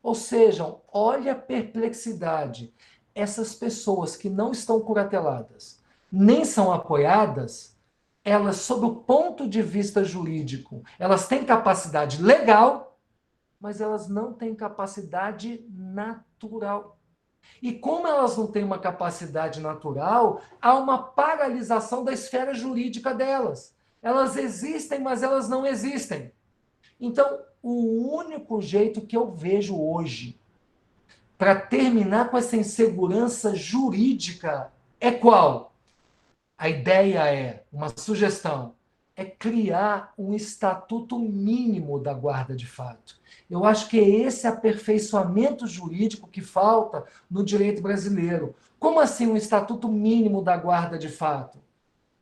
Ou seja, olha a perplexidade. Essas pessoas que não estão curateladas, nem são apoiadas, elas, sob o ponto de vista jurídico, elas têm capacidade legal, mas elas não têm capacidade natural. E como elas não têm uma capacidade natural, há uma paralisação da esfera jurídica delas. Elas existem, mas elas não existem. Então, o único jeito que eu vejo hoje para terminar com essa insegurança jurídica é qual? A ideia é, uma sugestão, é criar um estatuto mínimo da guarda de fato. Eu acho que é esse aperfeiçoamento jurídico que falta no direito brasileiro. Como assim um estatuto mínimo da guarda de fato?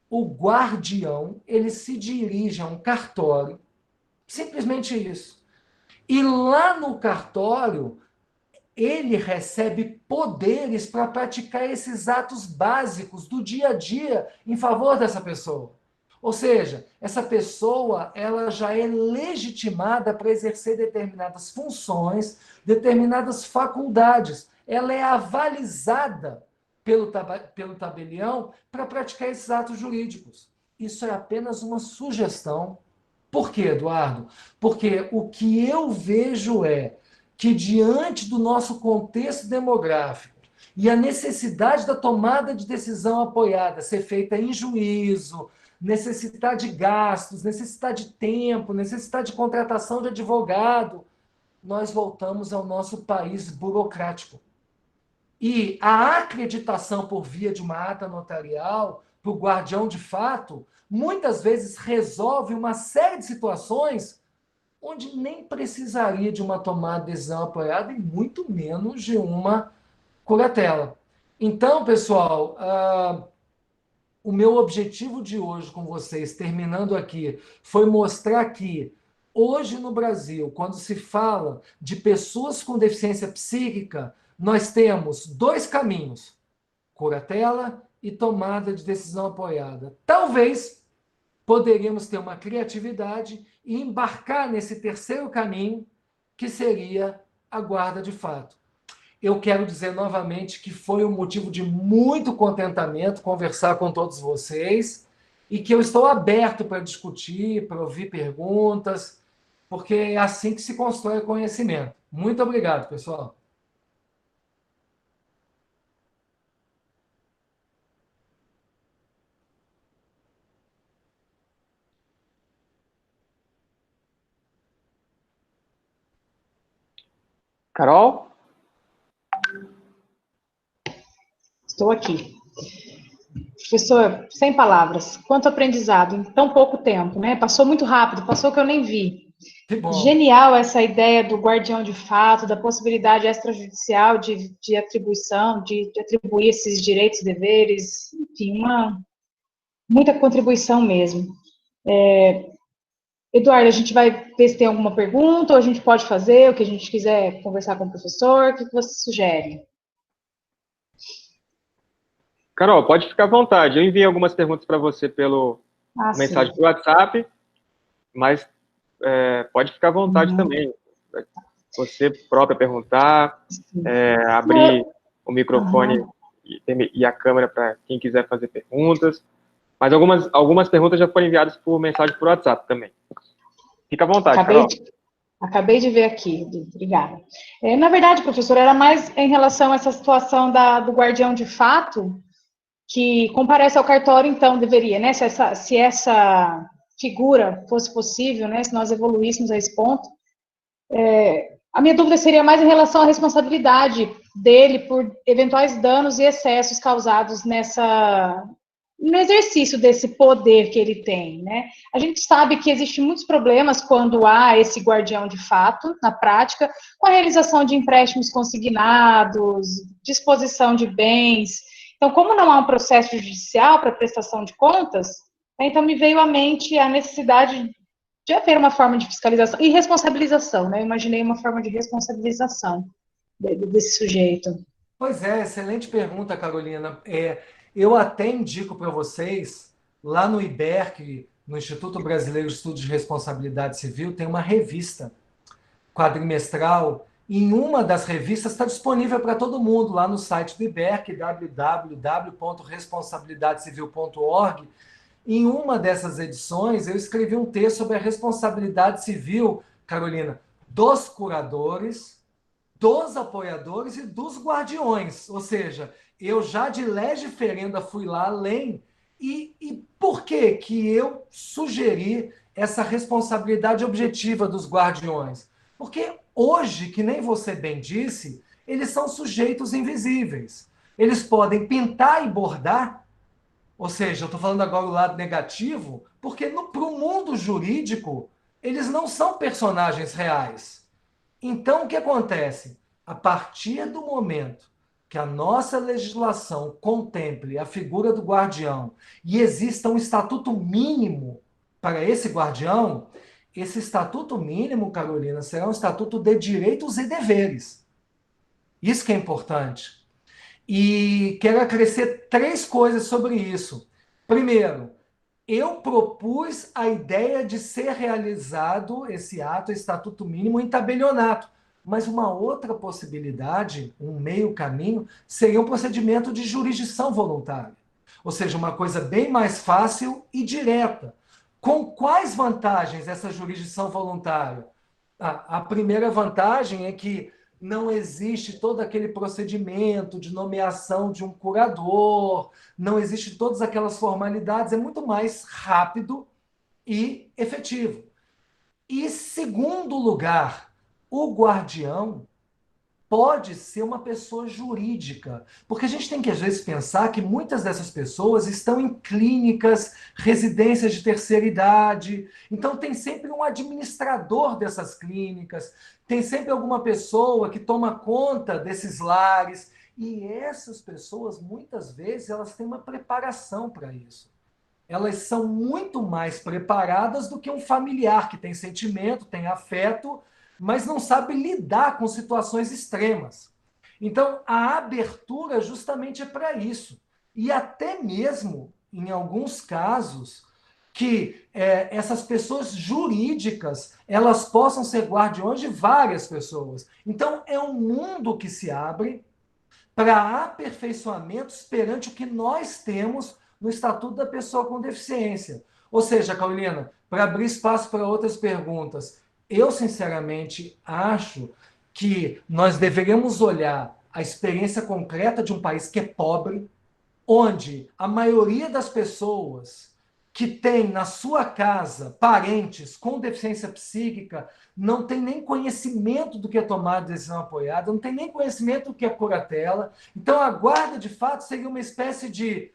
O guardião, ele se dirige a um cartório, simplesmente isso. E lá no cartório, ele recebe poderes para praticar esses atos básicos do dia a dia em favor dessa pessoa. Ou seja, essa pessoa ela já é legitimada para exercer determinadas funções, determinadas faculdades. Ela é avalizada pelo tabelião para praticar esses atos jurídicos. Isso é apenas uma sugestão. Por quê, Eduardo? Porque o que eu vejo é que, diante do nosso contexto demográfico e a necessidade da tomada de decisão apoiada ser feita em juízo, necessidade de gastos, necessidade de tempo, necessidade de contratação de advogado, nós voltamos ao nosso país burocrático. E a acreditação por via de uma ata notarial para o guardião de fato, muitas vezes resolve uma série de situações onde nem precisaria de uma tomada de decisão apoiada e muito menos de uma curatela. Então, pessoal, o meu objetivo de hoje com vocês, terminando aqui, foi mostrar que hoje no Brasil, quando se fala de pessoas com deficiência psíquica, nós temos dois caminhos: curatela e tomada de decisão apoiada. Talvez poderíamos ter uma criatividade e embarcar nesse terceiro caminho, que seria a guarda de fato. Eu quero dizer novamente que foi um motivo de muito contentamento conversar com todos vocês e que eu estou aberto para discutir, para ouvir perguntas, porque é assim que se constrói o conhecimento. Muito obrigado, pessoal. Carol? Estou aqui. Professor, sem palavras, quanto aprendizado em tão pouco tempo, né? Passou muito rápido, passou que eu nem vi. Que bom. Genial essa ideia do guardião de fato, da possibilidade extrajudicial de atribuição, de atribuir esses direitos e deveres, enfim, muita contribuição mesmo. Eduardo, a gente vai ver se tem alguma pergunta, ou a gente pode fazer o que a gente quiser conversar com o professor, o que você sugere? Carol, pode ficar à vontade. Eu enviei algumas perguntas para você pelo mensagem do WhatsApp, mas pode ficar à vontade também. Você própria perguntar, abrir o microfone e a câmera para quem quiser fazer perguntas. Mas algumas perguntas já foram enviadas por mensagem por WhatsApp também. Fica à vontade, Carol. Acabei de ver aqui, obrigada. Na verdade, professor, era mais em relação a essa situação do guardião de fato, que comparece ao cartório, então, deveria, né? Se essa figura fosse possível, né? Se nós evoluíssemos a esse ponto. A minha dúvida seria mais em relação à responsabilidade dele por eventuais danos e excessos causados no exercício desse poder que ele tem, né? A gente sabe que existem muitos problemas quando há esse guardião de fato, na prática, com a realização de empréstimos consignados, disposição de bens. Então, como não há um processo judicial para prestação de contas, então me veio à mente a necessidade de haver uma forma de fiscalização e responsabilização, né? Eu imaginei uma forma de responsabilização desse sujeito. Pois é, excelente pergunta, Carolina. Eu até indico para vocês, lá no IBERC, no Instituto Brasileiro de Estudos de Responsabilidade Civil, tem uma revista quadrimestral. Em uma das revistas está disponível para todo mundo lá no site do IBERC, www.responsabilidadecivil.org. Em uma dessas edições, eu escrevi um texto sobre a responsabilidade civil, Carolina, dos curadores, dos apoiadores e dos guardiões. Ou seja, eu já de lege ferenda fui lá além. E por que que eu sugeri essa responsabilidade objetiva dos guardiões? Porque hoje, que nem você bem disse, eles são sujeitos invisíveis. Eles podem pintar e bordar, ou seja, eu estou falando agora do lado negativo, porque para o mundo jurídico, eles não são personagens reais. Então, o que acontece? A partir do momento que a nossa legislação contemple a figura do guardião e exista um estatuto mínimo para esse guardião, esse estatuto mínimo, Carolina, será um estatuto de direitos e deveres. Isso que é importante. E quero acrescer 3 coisas sobre isso. Primeiro, eu propus a ideia de ser realizado esse ato, estatuto mínimo, em tabelionato. Mas uma outra possibilidade, um meio caminho, seria um procedimento de jurisdição voluntária. Ou seja, uma coisa bem mais fácil e direta. Com quais vantagens essa jurisdição voluntária? A primeira vantagem é que não existe todo aquele procedimento de nomeação de um curador, não existe todas aquelas formalidades, é muito mais rápido e efetivo. E, segundo lugar, o guardião pode ser uma pessoa jurídica, porque a gente tem que, às vezes, pensar que muitas dessas pessoas estão em clínicas, residências de terceira idade, então tem sempre um administrador dessas clínicas, tem sempre alguma pessoa que toma conta desses lares, e essas pessoas, muitas vezes, elas têm uma preparação para isso. Elas são muito mais preparadas do que um familiar que tem sentimento, tem afeto, mas não sabe lidar com situações extremas. Então, a abertura justamente é para isso. E até mesmo, em alguns casos, que essas pessoas jurídicas elas possam ser guardiões de várias pessoas. Então, é um mundo que se abre para aperfeiçoamentos perante o que nós temos no Estatuto da Pessoa com Deficiência. Ou seja, Carolina, para abrir espaço para outras perguntas, eu sinceramente acho que nós deveríamos olhar a experiência concreta de um país que é pobre, onde a maioria das pessoas que tem na sua casa parentes com deficiência psíquica não tem nem conhecimento do que é tomada de decisão apoiada, não tem nem conhecimento do que é curatela. Então, a guarda, de fato, seria uma espécie de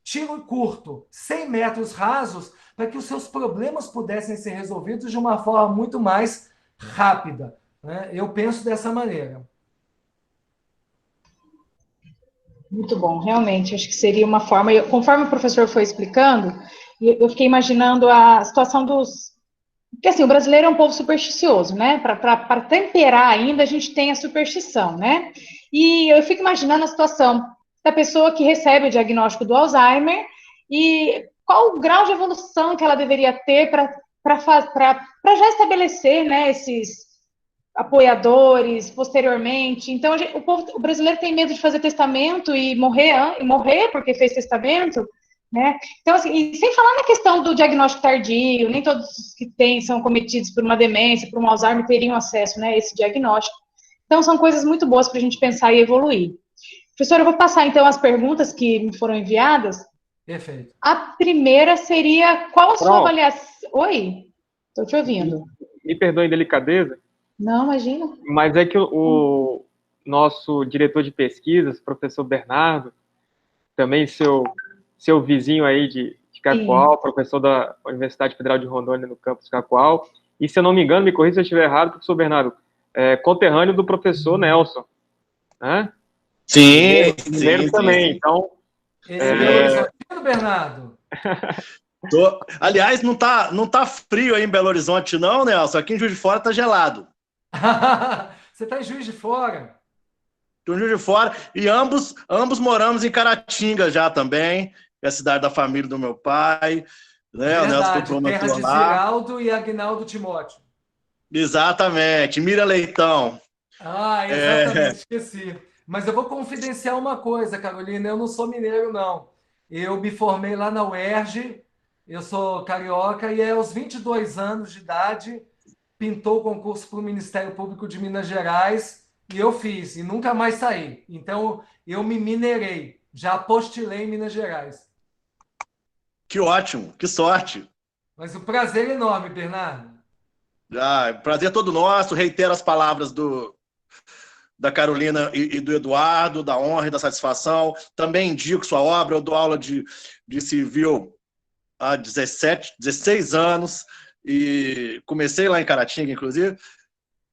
tiro curto, 100 metros rasos, para que os seus problemas pudessem ser resolvidos de uma forma muito mais rápida, né? Eu penso dessa maneira. Muito bom, realmente, acho que seria uma forma, conforme o professor foi explicando, eu fiquei imaginando a situação dos... Porque, assim, o brasileiro é um povo supersticioso, né? Para temperar ainda, a gente tem a superstição, né? E eu fico imaginando a situação da pessoa que recebe o diagnóstico do Alzheimer e qual o grau de evolução que ela deveria ter para já estabelecer, né, esses apoiadores posteriormente. Então, o brasileiro tem medo de fazer testamento e morrer porque fez testamento, né? Então, assim, e sem falar na questão do diagnóstico tardio, nem todos os que são cometidos por uma demência, por um Alzheimer, teriam acesso, né, a esse diagnóstico. Então, são coisas muito boas para a gente pensar e evoluir. Professora, eu vou passar, então, as perguntas que me foram enviadas. Perfeito. A primeira seria, qual a sua avaliação... Oi? Estou te ouvindo. Me perdoe a delicadeza. Não, imagina. Mas é que o nosso diretor de pesquisas, professor Bernardo, também seu vizinho aí de Cacoal, sim, professor da Universidade Federal de Rondônia, no campus Cacoal, e se eu não me engano, me corrija se eu estiver errado, professor Bernardo, conterrâneo do professor Nelson, né? Sim, mineiro também, sim. Então... Bernardo? Aliás, não tá frio aí em Belo Horizonte, não, Nelson? Aqui em Juiz de Fora tá gelado. Você está em Juiz de Fora? Estou em Juiz de Fora. E ambos moramos em Caratinga já também, que é a cidade da família do meu pai. Né? Verdade, o terra de Ziraldo e Agnaldo Timóteo. Exatamente, Mira Leitão. Ah, exatamente, esqueci. Mas eu vou confidenciar uma coisa, Carolina, eu não sou mineiro, não. Eu me formei lá na UERJ, eu sou carioca, e aos 22 anos de idade, pintou o concurso para o Ministério Público de Minas Gerais, e eu fiz, e nunca mais saí. Então, eu me mineirei, já apostilei em Minas Gerais. Que ótimo, que sorte. Mas um prazer enorme, Bernardo. Prazer todo nosso, reitero as palavras da Carolina e do Eduardo, da honra e da satisfação. Também indico sua obra, eu dou aula de civil há 16 anos, e comecei lá em Caratinga, inclusive,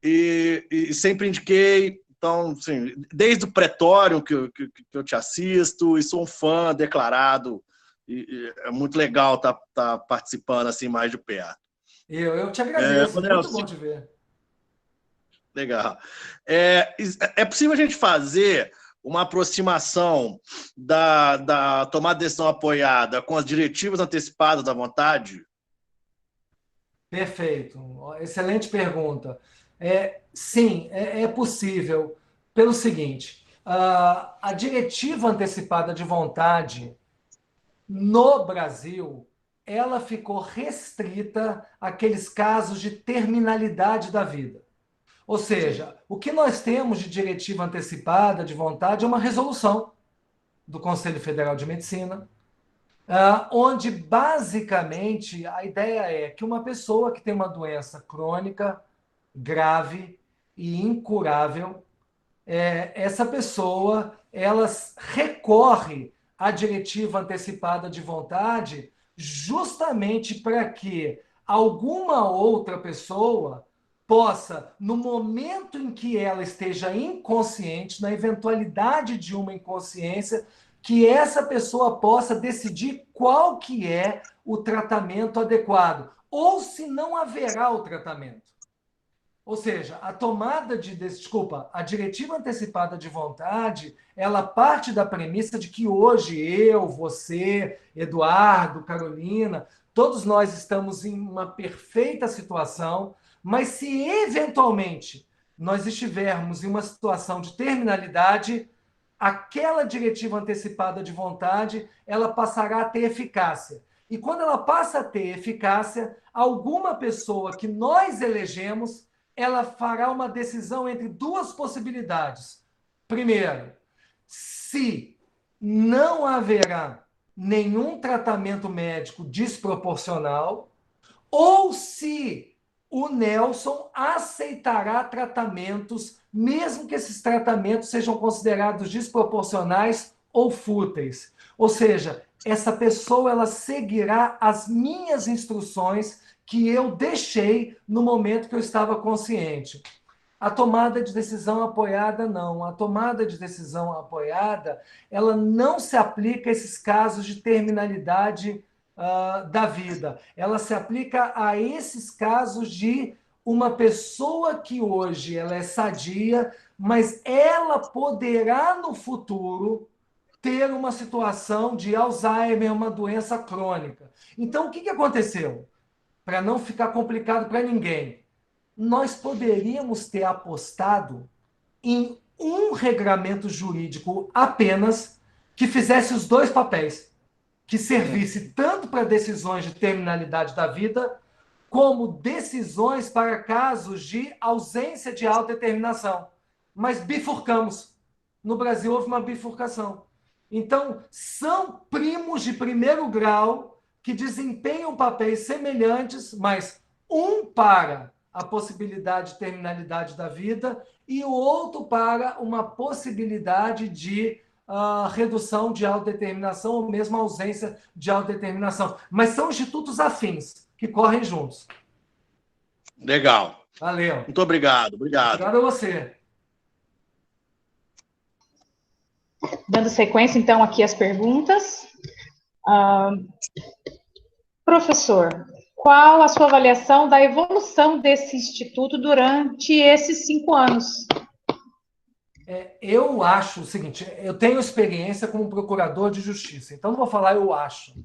e sempre indiquei. Então, assim, desde o pretório que eu te assisto, e sou um fã declarado, e é muito legal estar participando assim mais de perto. Eu te agradeço, Manuel, muito bom te ver. legal. É possível a gente fazer uma aproximação da tomada de decisão apoiada com as diretivas antecipadas da vontade? Perfeito, excelente pergunta. Sim, é possível, pelo seguinte, a diretiva antecipada de vontade no Brasil, ela ficou restrita àqueles casos de terminalidade da vida. Ou seja, o que nós temos de diretiva antecipada de vontade é uma resolução do Conselho Federal de Medicina, onde basicamente a ideia é que uma pessoa que tem uma doença crônica, grave e incurável, essa pessoa ela recorre à diretiva antecipada de vontade justamente para que alguma outra pessoa possa, no momento em que ela esteja inconsciente, na eventualidade de uma inconsciência, que essa pessoa possa decidir qual que é o tratamento adequado, ou se não haverá o tratamento. Ou seja, a diretiva antecipada de vontade, ela parte da premissa de que hoje eu, você, Eduardo, Carolina, todos nós estamos em uma perfeita situação, mas se eventualmente nós estivermos em uma situação de terminalidade, aquela diretiva antecipada de vontade, ela passará a ter eficácia. E quando ela passa a ter eficácia, alguma pessoa que nós elegemos, ela fará uma decisão entre duas possibilidades. Primeiro, se não haverá nenhum tratamento médico desproporcional, ou se o Nelson aceitará tratamentos, mesmo que esses tratamentos sejam considerados desproporcionais ou fúteis. Ou seja, essa pessoa ela seguirá as minhas instruções que eu deixei no momento que eu estava consciente. A tomada de decisão apoiada, não. A tomada de decisão apoiada, ela não se aplica a esses casos de terminalidade da vida. Ela se aplica a esses casos de uma pessoa que hoje ela é sadia, mas ela poderá no futuro ter uma situação de Alzheimer, uma doença crônica. Então, o que aconteceu? Para não ficar complicado para ninguém, nós poderíamos ter apostado em um regramento jurídico apenas que fizesse os dois papéis, que servisse tanto para decisões de terminalidade da vida, como decisões para casos de ausência de autodeterminação. Mas bifurcamos. No Brasil houve uma bifurcação. Então, são primos de primeiro grau que desempenham papéis semelhantes, mas um para a possibilidade de terminalidade da vida e o outro para uma possibilidade de redução de autodeterminação ou mesmo ausência de autodeterminação. Mas são institutos afins, que correm juntos. Legal. Valeu. Muito obrigado. Obrigado a você. Dando sequência, então, aqui as perguntas. Professor, qual a sua avaliação da evolução desse instituto durante esses 5 anos? Eu acho o seguinte, eu tenho experiência como procurador de justiça, então não vou falar eu acho.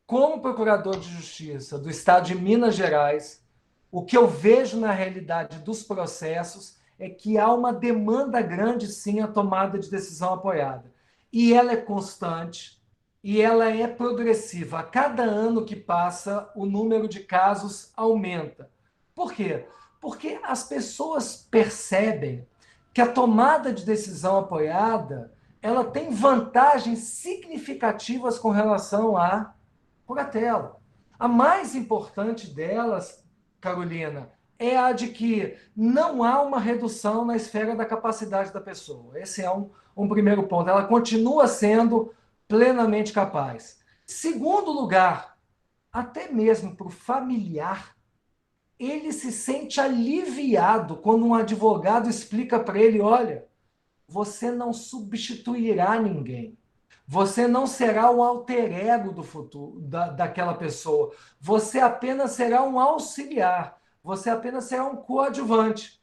Como procurador de justiça do estado de Minas Gerais, o que eu vejo na realidade dos processos é que há uma demanda grande, sim, à tomada de decisão apoiada. E ela é constante, e ela é progressiva. A cada ano que passa, o número de casos aumenta. Por quê? Porque as pessoas percebem que a tomada de decisão apoiada ela tem vantagens significativas com relação à curatela. A mais importante delas, Carolina, é a de que não há uma redução na esfera da capacidade da pessoa. Esse é um primeiro ponto. Ela continua sendo plenamente capaz. Segundo lugar, até mesmo para o familiar, ele se sente aliviado quando um advogado explica para ele, olha, você não substituirá ninguém. Você não será o alter ego do futuro, daquela pessoa. Você apenas será um auxiliar. Você apenas será um coadjuvante.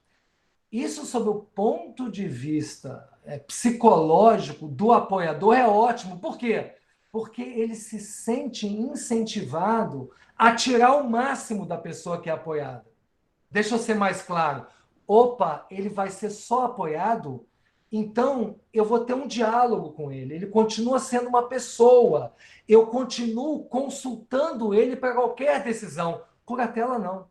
Isso, sob o ponto de vista psicológico do apoiador, é ótimo. Por quê? Porque ele se sente incentivado a tirar o máximo da pessoa que é apoiada. Deixa eu ser mais claro. Opa, ele vai ser só apoiado? Então, eu vou ter um diálogo com ele. Ele continua sendo uma pessoa. Eu continuo consultando ele para qualquer decisão. Curatela, não.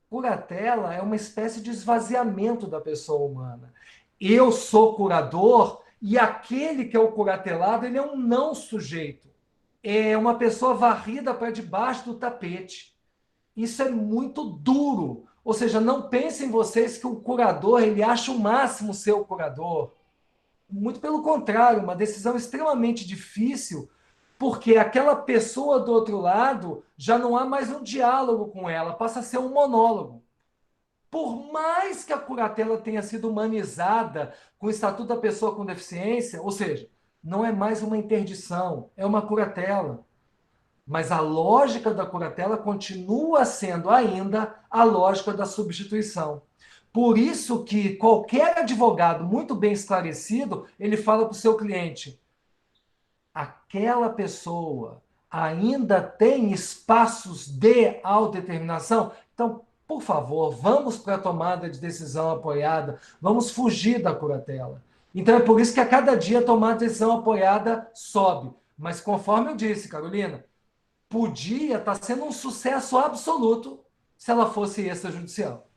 Curatela é uma espécie de esvaziamento da pessoa humana. Eu sou curador e aquele que é o curatelado, ele é um não sujeito. É uma pessoa varrida para debaixo do tapete. Isso é muito duro. Ou seja, não pensem vocês que o curador, ele acha o máximo ser o curador. Muito pelo contrário, uma decisão extremamente difícil, porque aquela pessoa do outro lado já não há mais um diálogo com ela, passa a ser um monólogo. Por mais que a curatela tenha sido humanizada com o Estatuto da Pessoa com Deficiência, ou seja, não é mais uma interdição, é uma curatela. Mas a lógica da curatela continua sendo ainda a lógica da substituição. Por isso que qualquer advogado muito bem esclarecido, ele fala para o seu cliente, aquela pessoa ainda tem espaços de autodeterminação? Então, por favor, vamos para a tomada de decisão apoiada, vamos fugir da curatela. Então, é por isso que a cada dia a tomada de decisão apoiada sobe. Mas, conforme eu disse, Carolina, podia estar sendo um sucesso absoluto se ela fosse extrajudicial.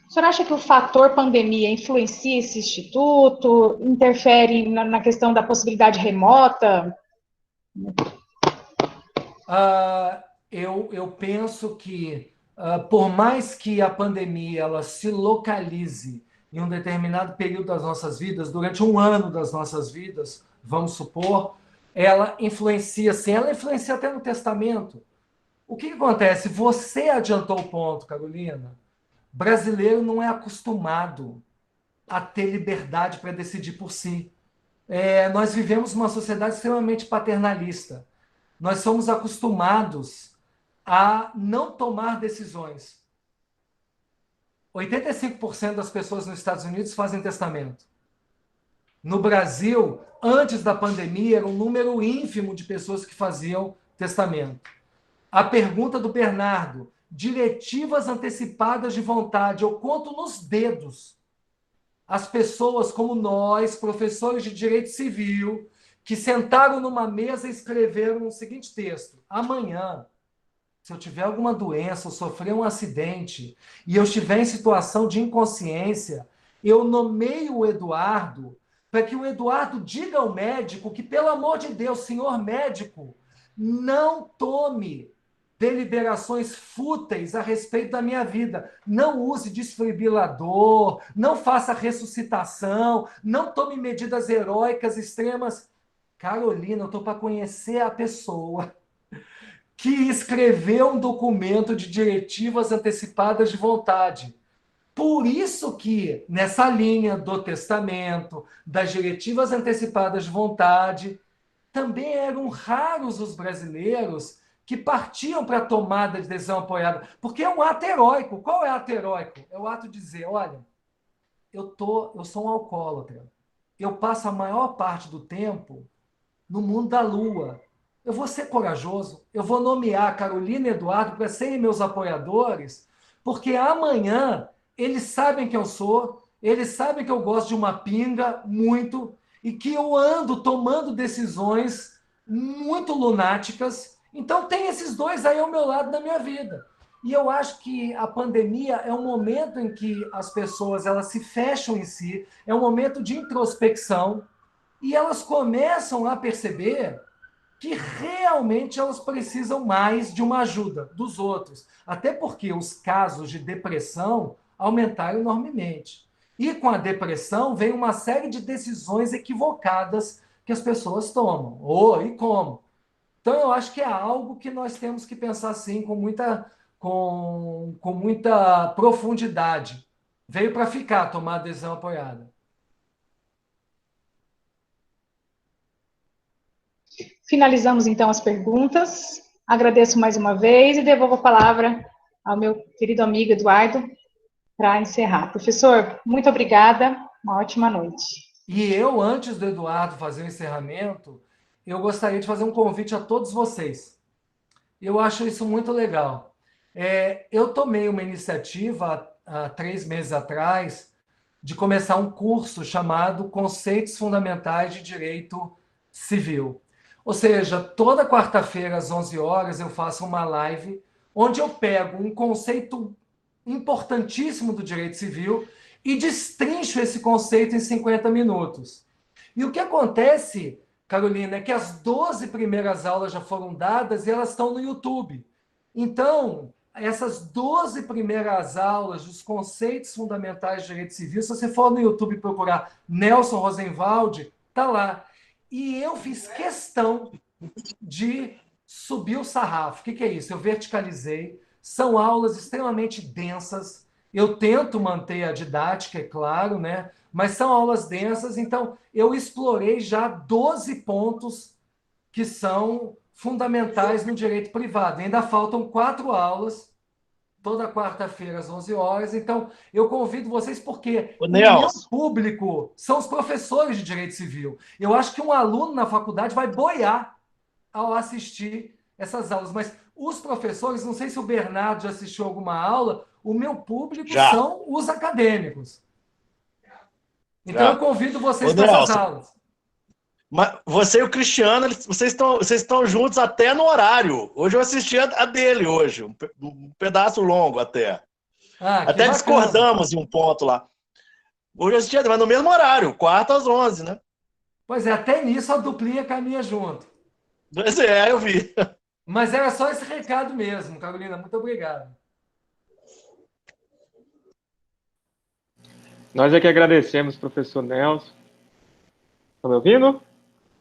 O senhor acha que o fator pandemia influencia esse instituto, interfere na questão da possibilidade remota? Eu penso que, por mais que a pandemia ela se localize em um determinado período das nossas vidas, durante um ano das nossas vidas, vamos supor, ela influencia, sim, ela influencia até no testamento. O que acontece? Você adiantou o ponto, Carolina. Brasileiro não é acostumado a ter liberdade para decidir por si. Nós vivemos uma sociedade extremamente paternalista. Nós somos acostumados a não tomar decisões. 85% das pessoas nos Estados Unidos fazem testamento. No Brasil, antes da pandemia, era um número ínfimo de pessoas que faziam testamento. A pergunta do Bernardo, diretivas antecipadas de vontade, eu conto nos dedos as pessoas como nós, professores de direito civil, que sentaram numa mesa e escreveram o seguinte texto: amanhã, se eu tiver alguma doença, ou sofrer um acidente, e eu estiver em situação de inconsciência, eu nomeio o Eduardo para que o Eduardo diga ao médico que, pelo amor de Deus, senhor médico, não tome deliberações fúteis a respeito da minha vida. Não use desfibrilador, não faça ressuscitação, não tome medidas heróicas extremas. Carolina, eu estou para conhecer a pessoa que escreveu um documento de diretivas antecipadas de vontade. Por isso que, nessa linha do testamento, das diretivas antecipadas de vontade, também eram raros os brasileiros que partiam para a tomada de decisão apoiada, porque é um ato heróico. Qual é o ato heróico? É o ato de dizer, olha, eu sou um alcoólatra, eu passo a maior parte do tempo no mundo da lua. Eu vou ser corajoso, eu vou nomear Carolina e Eduardo para serem meus apoiadores, porque amanhã eles sabem quem eu sou, eles sabem que eu gosto de uma pinga muito e que eu ando tomando decisões muito lunáticas. Então tem esses dois aí ao meu lado na minha vida. E eu acho que a pandemia é um momento em que as pessoas elas se fecham em si, é um momento de introspecção, e elas começam a perceber que realmente elas precisam mais de uma ajuda dos outros. Até porque os casos de depressão aumentaram enormemente. E com a depressão vem uma série de decisões equivocadas que as pessoas tomam. E como? Então eu acho que é algo que nós temos que pensar, sim, com com muita profundidade. Veio para ficar, tomar a decisão apoiada. Finalizamos, então, as perguntas. Agradeço mais uma vez e devolvo a palavra ao meu querido amigo Eduardo para encerrar. Professor, muito obrigada. Uma ótima noite. E eu, antes do Eduardo fazer o encerramento, eu gostaria de fazer um convite a todos vocês. Eu acho isso muito legal. Eu tomei uma iniciativa há 3 meses atrás de começar um curso chamado Conceitos Fundamentais de Direito Civil. Ou seja, toda quarta-feira às 11 horas eu faço uma live onde eu pego um conceito importantíssimo do direito civil e destrincho esse conceito em 50 minutos. E o que acontece, Carolina, é que as 12 primeiras aulas já foram dadas e elas estão no YouTube. Então, essas 12 primeiras aulas dos conceitos fundamentais de direito civil, se você for no YouTube procurar Nelson Rosenwald, está lá. E eu fiz questão de subir o sarrafo. O que é isso? Eu verticalizei. São aulas extremamente densas. Eu tento manter a didática, é claro, né? Mas são aulas densas. Então, eu explorei já 12 pontos que são fundamentais no direito privado. Ainda faltam 4 aulas, toda quarta-feira às 11 horas. Então, eu convido vocês porque Ô, o meu Nelson, público são os professores de direito civil. Eu acho que um aluno na faculdade vai boiar ao assistir essas aulas, mas os professores, não sei se o Bernardo já assistiu alguma aula, o meu público já, são os acadêmicos. Então, eu já. convido Ô, vocês para essas Nelson, aulas. mas você e o Cristiano, vocês estão juntos até no horário. Hoje eu assisti a dele hoje, um pedaço longo até. Ah, que Até bacana. discordamos em um ponto lá. Hoje eu assisti, mas no mesmo horário, quarta às 11, né? Pois é, até nisso a duplinha caminha junto. Pois é, eu vi. Mas era só esse recado mesmo, Carolina. Muito obrigado. Nós é que agradecemos, professor Nelson. Estão me ouvindo?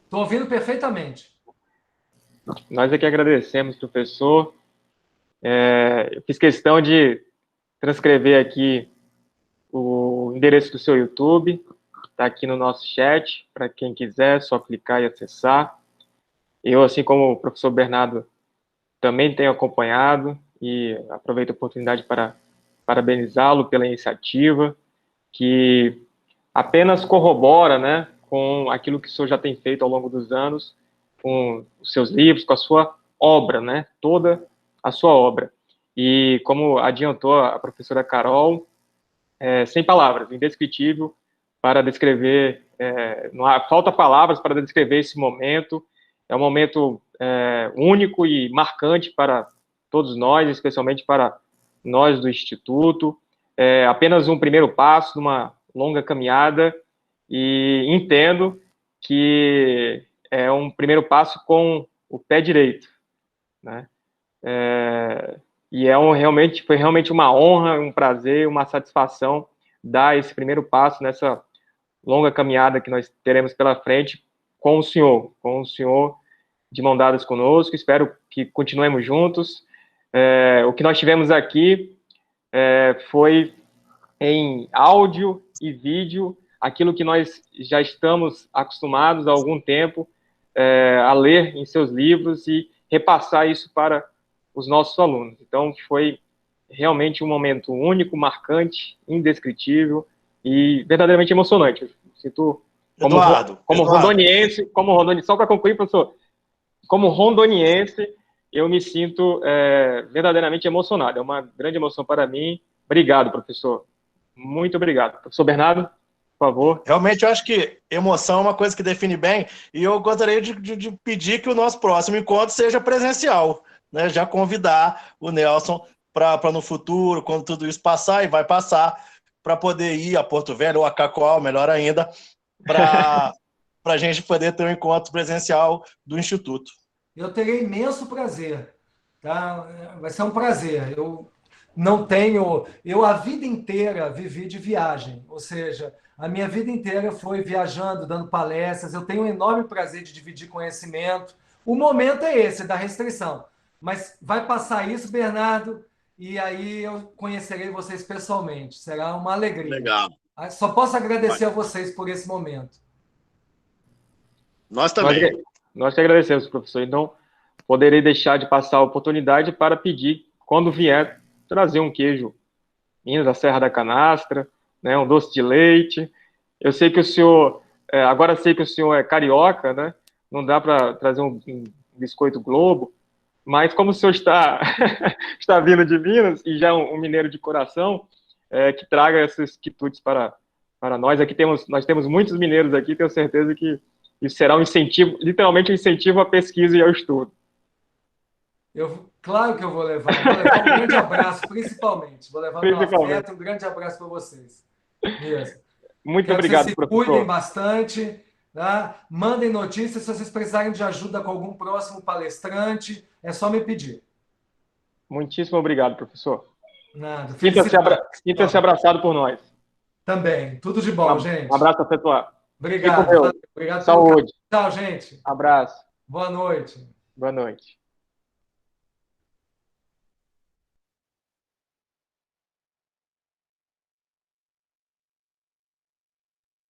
Estou ouvindo perfeitamente. Nós é que agradecemos, professor. Eu fiz questão de transcrever aqui o endereço do seu YouTube, está aqui no nosso chat, para quem quiser, é só clicar e acessar. Eu, assim como o professor Bernardo, também tenho acompanhado e aproveito a oportunidade para parabenizá-lo pela iniciativa, que apenas corrobora, né, com aquilo que o senhor já tem feito ao longo dos anos, com os seus livros, com a sua obra, né, toda a sua obra. E como adiantou a professora Carol, sem palavras, indescritível para descrever, falta palavras para descrever esse momento. É um momento único e marcante para todos nós, especialmente para nós do Instituto. É apenas um primeiro passo numa longa caminhada e entendo que é um primeiro passo com o pé direito, né? E foi realmente uma honra, um prazer, uma satisfação dar esse primeiro passo nessa longa caminhada que nós teremos pela frente com o senhor de mão dadas conosco. Espero que continuemos juntos. O que nós tivemos aqui foi em áudio e vídeo aquilo que nós já estamos acostumados há algum tempo a ler em seus livros e repassar isso para os nossos alunos. Então, foi realmente um momento único, marcante, indescritível e verdadeiramente emocionante. Eu sinto Eduardo, rondoniense, só para concluir, professor, como rondoniense, eu me sinto verdadeiramente emocionado. É uma grande emoção para mim. Obrigado, professor. Muito obrigado. Professor Bernardo, por favor. Realmente, eu acho que emoção é uma coisa que define bem, e eu gostaria de pedir que o nosso próximo encontro seja presencial, né? Já convidar o Nelson para no futuro, quando tudo isso passar, e vai passar, para poder ir a Porto Velho ou a Cacoal, melhor ainda, para a gente poder ter um encontro presencial do Instituto. Eu terei imenso prazer, tá? Vai ser um prazer. Não tenho... Eu, a vida inteira, vivi de viagem, ou seja, a minha vida inteira foi viajando, dando palestras. Eu tenho um enorme prazer de dividir conhecimento. O momento é esse, da restrição. Mas vai passar isso, Bernardo, e aí eu conhecerei vocês pessoalmente. Será uma alegria. Legal. Só posso agradecer a vocês por esse momento. Nós também. Nós que agradecemos, professor. Então, poderei deixar de passar a oportunidade para pedir, quando vier, trazer um queijo Minas da Serra da Canastra, né, um doce de leite. Eu sei que o senhor, agora sei que o senhor é carioca, né? Não dá para trazer um biscoito Globo, mas como o senhor está, está vindo de Minas e já é um mineiro de coração, que traga essas quitutes para nós. Aqui nós temos muitos mineiros aqui, tenho certeza que isso será um incentivo, literalmente um incentivo à pesquisa e ao estudo. Claro que eu vou levar. Vou levar um grande abraço, principalmente. Vou levar meu afeto, um grande abraço para vocês. Mesmo. Muito obrigado, que vocês professor. Cuidem bastante. Tá? Mandem notícias. Se vocês precisarem de ajuda com algum próximo palestrante, é só me pedir. Muitíssimo obrigado, professor. Nada. Sinta-se abraçado por nós. Também. Tudo de bom, gente. Um abraço afetuoso. Obrigado. Obrigado. Saúde. Tchau, gente. Abraço. Boa noite. Boa noite.